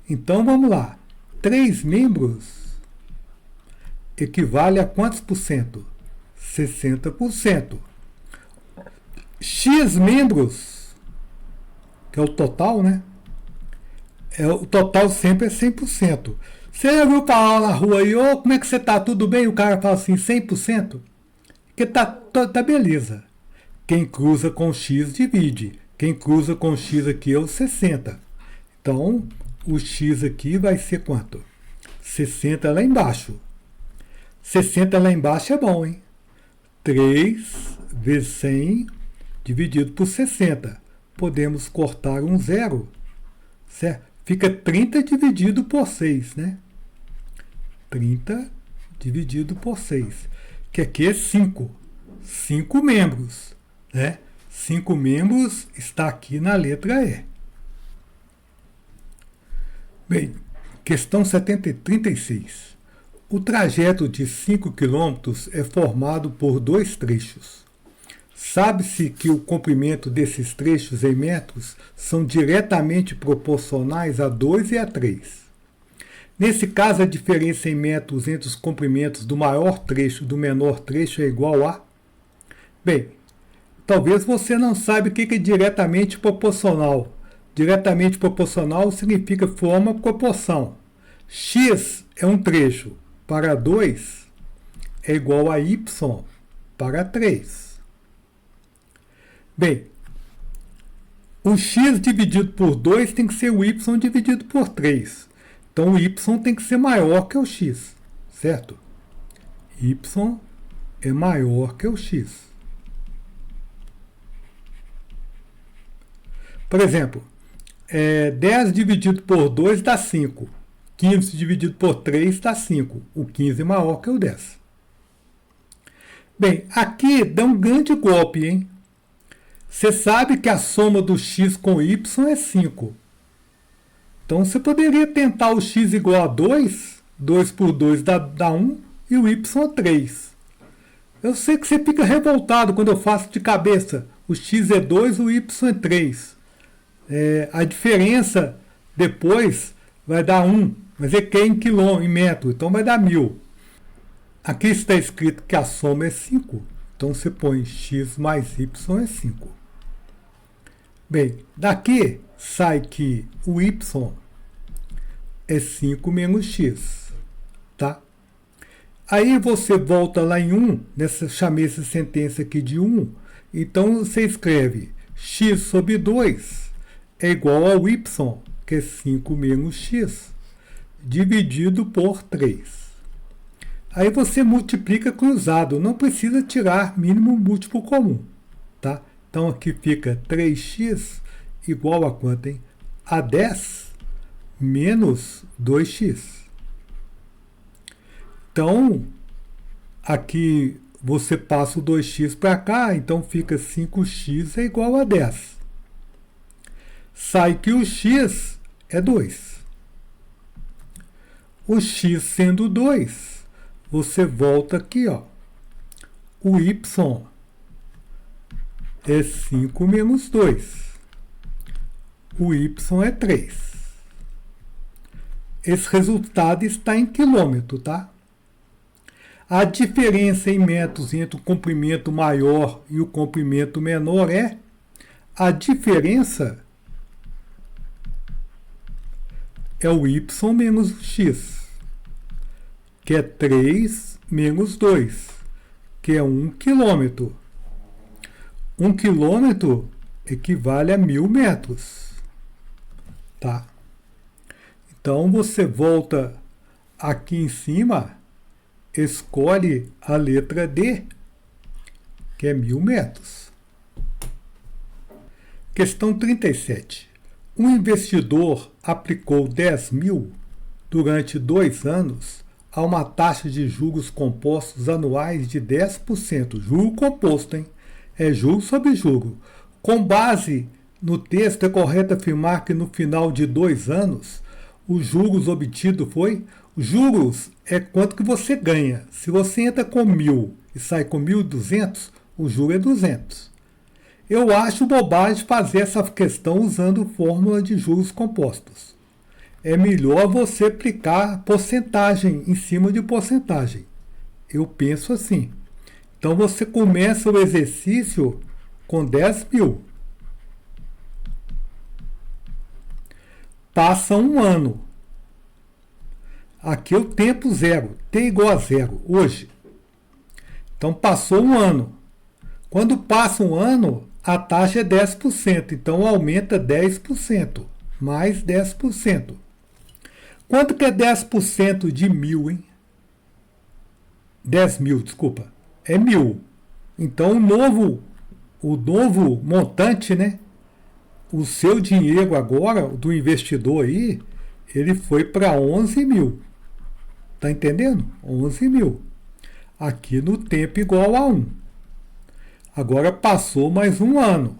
Então vamos lá. 3 membros equivale a quantos por cento? 60%. X membros, que é o total, né? O total sempre é 100%. Você já viu falar na rua aí, como é que você tá? Tudo bem? O cara fala assim, 100%? Porque tá beleza. Quem cruza com X divide. Quem cruza com X aqui é o 60. Então, o X aqui vai ser quanto? 60 lá embaixo. 60 lá embaixo é bom, hein? 3 vezes 100 dividido por 60. Podemos cortar um zero, certo? Fica 30 dividido por 6, né? 30 dividido por 6, que aqui é 5. 5 membros, né? 5 membros está aqui na letra E. Bem, questão 36. O trajeto de 5 km é formado por 2 trechos. Sabe-se que o comprimento desses trechos em metros são diretamente proporcionais a 2 e a 3. Nesse caso, a diferença em metros entre os comprimentos do maior trecho e do menor trecho é igual a... Bem, talvez você não saiba o que é diretamente proporcional. Diretamente proporcional significa forma proporção. X é um trecho para 2 é igual a Y para 3. Bem, o X dividido por 2 tem que ser o Y dividido por 3. Então, o Y tem que ser maior que o X, certo? Y é maior que o X. Por exemplo, 10 dividido por 2 dá 5. 15 dividido por 3 dá 5. O 15 é maior que o 10. Bem, aqui dá um grande golpe, hein? Você sabe que a soma do x com y é 5. Então, você poderia tentar o x igual a 2. 2 por 2 dá 1 e o y é 3. Eu sei que você fica revoltado quando eu faço de cabeça. O x é 2, o y é 3. A diferença depois vai dar 1. Mas é que é em metro, então vai dar 1000. Aqui está escrito que a soma é 5. Então você põe x mais y é 5. Bem, daqui sai que o y é 5 menos x. Tá? Aí você volta lá em 1, chamei essa sentença aqui de 1. Então você escreve x sobre 2 é igual ao y, que é 5 menos x, dividido por 3. Aí você multiplica cruzado, não precisa tirar mínimo múltiplo comum. Tá? Então aqui fica 3x igual a quanto, hein? A 10 menos 2x. Então, aqui você passa o 2x para cá, então fica 5x é igual a 10. Sai que o x é 2. O x sendo 2, você volta aqui, ó. O y é 5 menos 2. O y é 3. Esse resultado está em quilômetro, tá? A diferença em metros entre o comprimento maior e o comprimento menor é a diferença é o y menos o x, que é 3 menos 2, que é 1 quilômetro. 1 quilômetro equivale a 1.000 metros. Tá? Então, você volta aqui em cima, escolhe a letra D, que é 1.000 metros. Questão 37. Um investidor aplicou 10.000 durante 2 anos a uma taxa de juros compostos anuais de 10%. Juro composto, hein? É juro sobre juro. Com base no texto, é correto afirmar que no final de 2 anos, os juros obtidos foi... Juros é quanto que você ganha. Se você entra com 1.000 e sai com 1.200, o juro é 200. Eu acho bobagem fazer essa questão usando fórmula de juros compostos. É melhor você aplicar porcentagem em cima de porcentagem. Eu penso assim. Então você começa o exercício com 10.000. Passa um ano. Aqui é o tempo zero. T igual a zero, hoje. Então passou um ano. Quando passa um ano, a taxa é 10%. Então aumenta 10%. Mais 10%. Quanto que é 10% de 1.000, hein? 10.000, desculpa. É 1.000. Então o novo montante, né? O seu dinheiro agora, do investidor aí, ele foi para 11.000. Tá entendendo? 11.000. Aqui no tempo igual a 1. Agora passou mais um ano.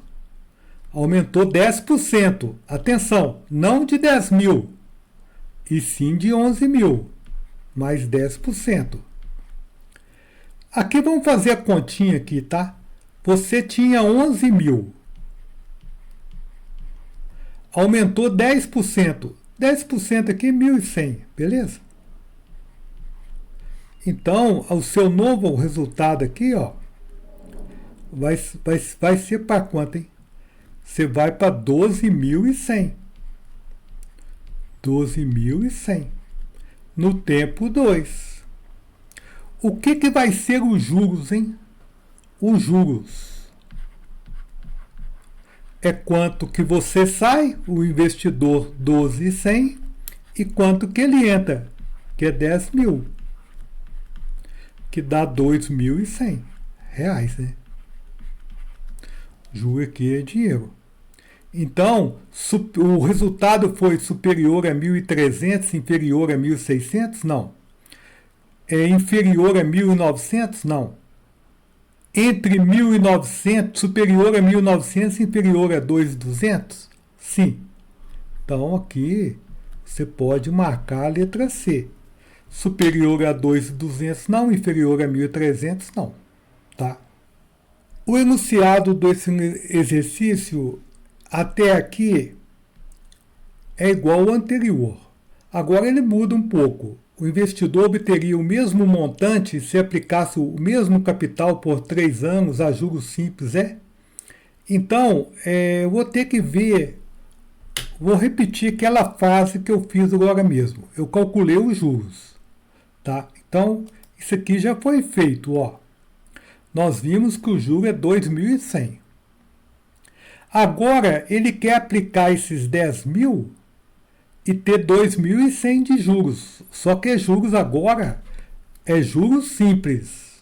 Aumentou 10%. Atenção, não de 10.000, e sim de 11.000. Mais 10%. Aqui vamos fazer a continha aqui, tá? Você tinha 11.000. Aumentou 10%. 10% aqui, 1.100, beleza? Então, o seu novo resultado aqui, ó, vai ser para quanto, hein? Você vai para 12.100. 12.100. No tempo 2. O que vai ser os juros, hein? Os juros é quanto que você sai, o investidor 12.100, e quanto que ele entra, que é 10.000, que dá 2.100 reais, né? Juro aqui é dinheiro. Então, o resultado foi superior a 1.300, inferior a 1.600? Não. É inferior a 1.900? Não. Entre 1.900, superior a 1.900, inferior a 2.200? Sim. Então, aqui você pode marcar a letra C. Superior a 2.200 não, inferior a 1.300 não. Tá? O enunciado desse exercício até aqui é igual ao anterior. Agora ele muda um pouco. o investidor obteria o mesmo montante se aplicasse o mesmo capital por 3 anos a juros simples, Então, eu vou ter que ver, vou repetir aquela frase que eu fiz agora mesmo. Eu calculei os juros, tá? Então, isso aqui já foi feito, Nós vimos que o juro é 2.100. Agora, ele quer aplicar esses 10.000 e ter 2.100 de juros. Só que juros agora é juros simples.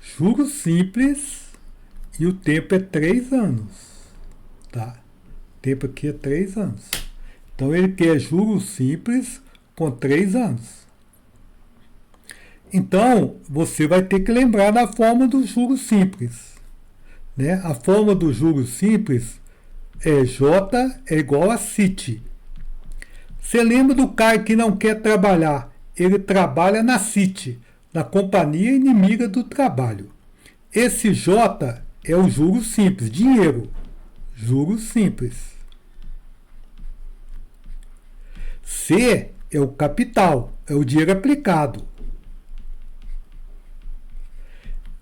Juros simples e o tempo é 3 anos. Tá? O tempo aqui é 3 anos. Então ele quer juros simples com 3 anos. Então você vai ter que lembrar da forma dos juros simples. Né? A forma dos juros simples é J é igual a CIT. Você lembra do cara que não quer trabalhar? Ele trabalha na CIT, na companhia inimiga do trabalho. Esse J é o juro simples, dinheiro. Juros simples. C é o capital, é o dinheiro aplicado.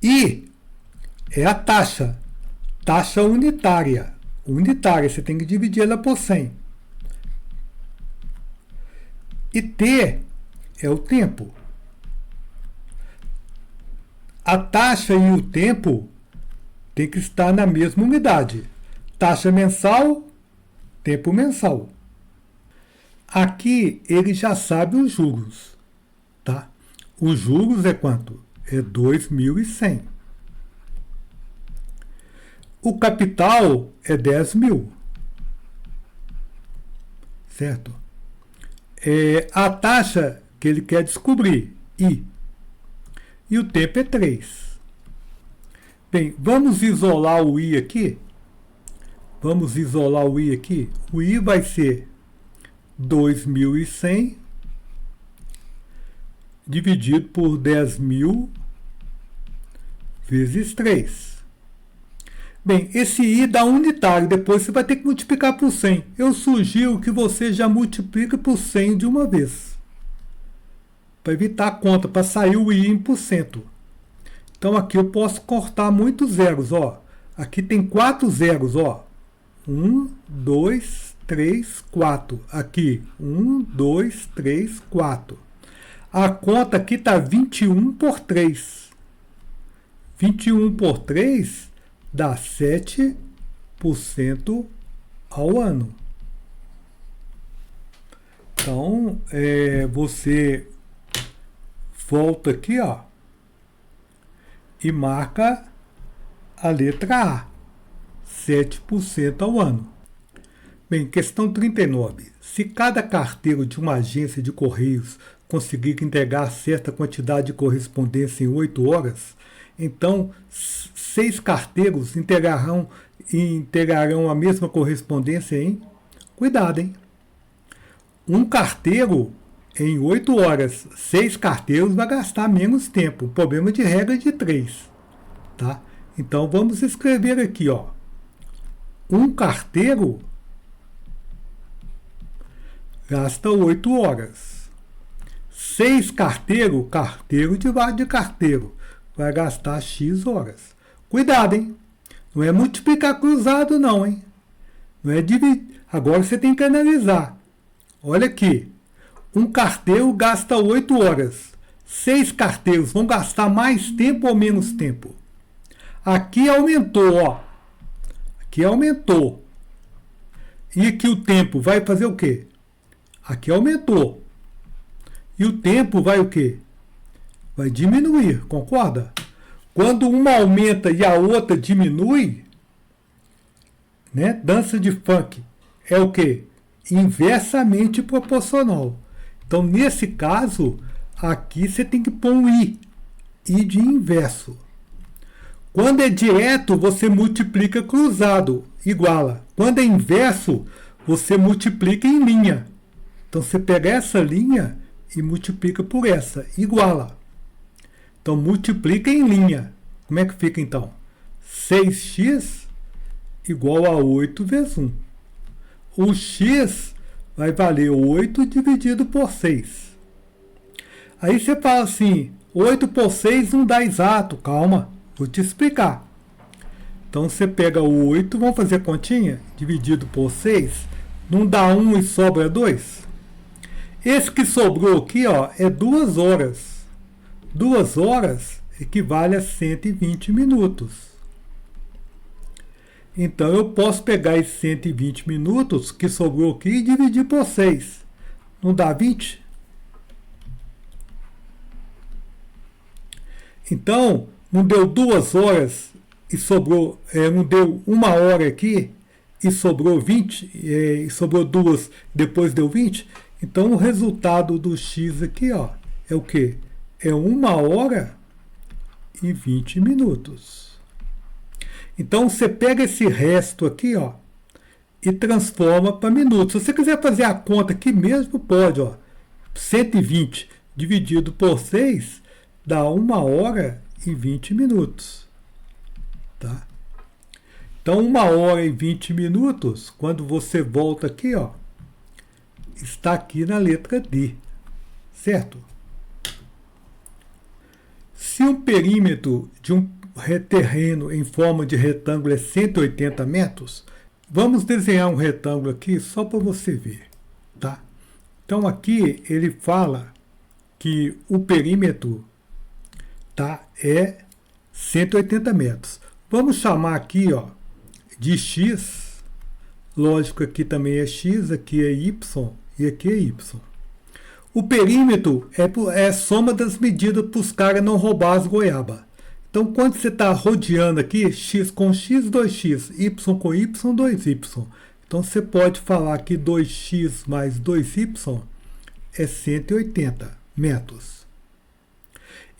I é a taxa, taxa unitária. Unitária, você tem que dividir ela por 100. E T é o tempo. A taxa e o tempo tem que estar na mesma unidade. Taxa mensal, tempo mensal. Aqui ele já sabe os juros. Tá? Os juros é quanto? É 2.100. O capital é 10.000. Certo? A taxa que ele quer descobrir, I. E o tempo é 3. Bem, vamos isolar o I aqui. Vamos isolar o I aqui. O I vai ser 2.100 dividido por 10.000 vezes 3. Bem, esse I dá unitário, depois você vai ter que multiplicar por 100. Eu sugiro que você já multiplique por 100 de uma vez. Para evitar a conta, para sair o I em por cento. Então aqui eu posso cortar muitos zeros, Aqui tem 4 zeros, 1, 2, 3, 4. Aqui, 1, 2, 3, 4. A conta aqui está 21 por 3. 21 por 3 dá 7% ao ano. Então, você volta aqui, e marca a letra A, 7% ao ano. Bem, questão 39. Se cada carteiro de uma agência de correios conseguir entregar certa quantidade de correspondência em 8 horas, então 6 carteiros integrarão a mesma correspondência em... Cuidado, hein? Um carteiro em 8 horas, 6 carteiros vai gastar menos tempo. Problema de regra de 3. Tá? Então vamos escrever aqui, um carteiro gasta 8 horas. 6 carteiro divide de carteiro, vai gastar X horas. Cuidado, hein? Não é multiplicar cruzado, não, hein? Não é dividir. Agora você tem que analisar. Olha aqui. Um carteiro gasta 8 horas. 6 carteiros vão gastar mais tempo ou menos tempo? Aqui aumentou, Aqui aumentou. E aqui o tempo vai fazer o quê? Aqui aumentou. E o tempo vai o quê? Vai diminuir, concorda? Quando uma aumenta e a outra diminui, né? Dança de funk é o quê? Inversamente proporcional. Então, nesse caso, aqui você tem que pôr um I de inverso. Quando é direto, você multiplica cruzado, iguala. Quando é inverso, você multiplica em linha. Então, você pega essa linha e multiplica por essa, iguala. Então, multiplica em linha. Como é que fica, então? 6x igual a 8 vezes 1. O x vai valer 8 dividido por 6. Aí você fala assim, 8 por 6 não dá exato. Calma, vou te explicar. Então você pega o 8, vamos fazer continha, dividido por 6, não dá 1 e sobra 2? Esse que sobrou aqui, ó, é 2 horas. 2 horas equivale a 120 minutos. Então eu posso pegar esses 120 minutos que sobrou aqui e dividir por 6. Não dá 20? Então, não deu 2 horas e sobrou, não deu 1 hora aqui e sobrou 20, e sobrou 2, depois deu 20? Então o resultado do x aqui, ó, é o quê? É 1 hora e 20 minutos. Então você pega esse resto aqui, ó, e transforma para minutos. Se você quiser fazer a conta aqui mesmo, pode, ó. 120 dividido por 6 dá 1 hora e 20 minutos. Tá? Então 1 hora e 20 minutos, quando você volta aqui, ó, está aqui na letra D. Certo? Se o perímetro de um terreno em forma de retângulo é 180 metros, vamos desenhar um retângulo aqui só para você ver. Tá? Então aqui ele fala que o perímetro, tá, é 180 metros. Vamos chamar aqui, ó, de x. Lógico, aqui também é x, aqui é y e aqui é y. O perímetro é a soma das medidas para os caras não roubar as goiabas. Então, quando você está rodeando aqui, x com x, 2x, y com y, 2y. Então, você pode falar que 2x mais 2y é 180 metros.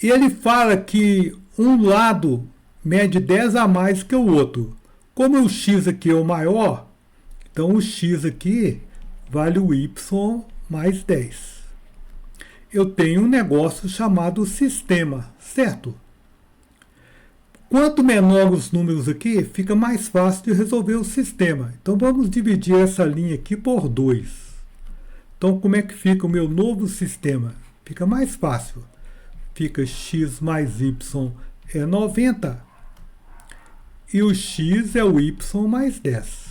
E ele fala que um lado mede 10 a mais que o outro. Como o x aqui é o maior, então o x aqui vale o y mais 10. Eu tenho um negócio chamado sistema, certo? Quanto menor os números aqui, fica mais fácil de resolver o sistema. Então vamos dividir essa linha aqui por 2. Então como é que fica o meu novo sistema? Fica mais fácil. Fica x mais y é 90 e o x é o y mais 10.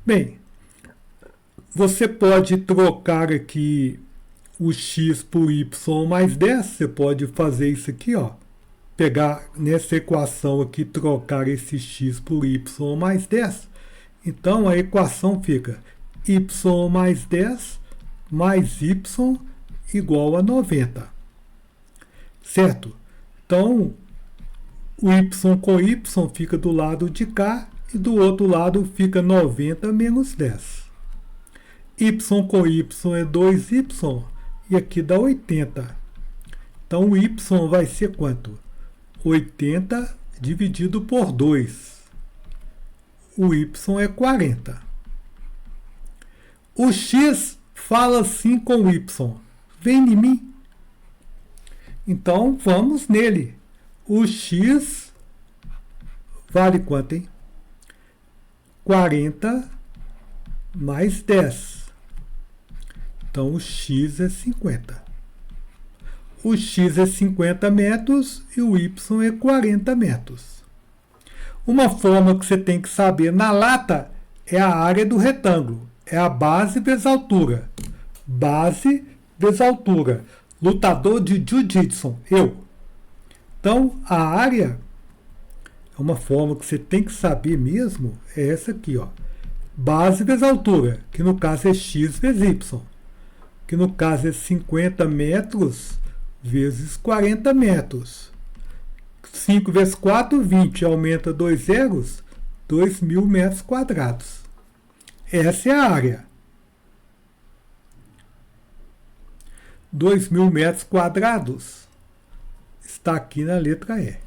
Bem, você pode trocar aqui o x por y mais 10. Você pode fazer isso aqui, ó. Pegar nessa equação aqui, trocar esse x por y mais 10. Então, a equação fica y mais 10 mais y igual a 90. Certo? Então, o y com y fica do lado de cá e do outro lado fica 90 menos 10. Y com y é 2y e aqui dá 80. Então, o y vai ser quanto? 80 dividido por 2. O y é 40. O x fala assim com o y. Vem em mim. Então, vamos nele. O x vale quanto, hein? 40 mais 10. Então, o x é 50. O x é 50 metros e o y é 40 metros. Uma forma que você tem que saber na lata é a área do retângulo. É a base vezes altura. Base vezes altura. Lutador de jiu-jitsu, eu. Então, a área é uma forma que você tem que saber mesmo, é essa aqui, ó. Base vezes altura, que no caso é x vezes y. Que no caso é 50 metros vezes 40 metros. 5 vezes 4, 20. Aumenta 2 zeros, 2.000 metros quadrados. Essa é a área. 2.000 metros quadrados está aqui na letra E.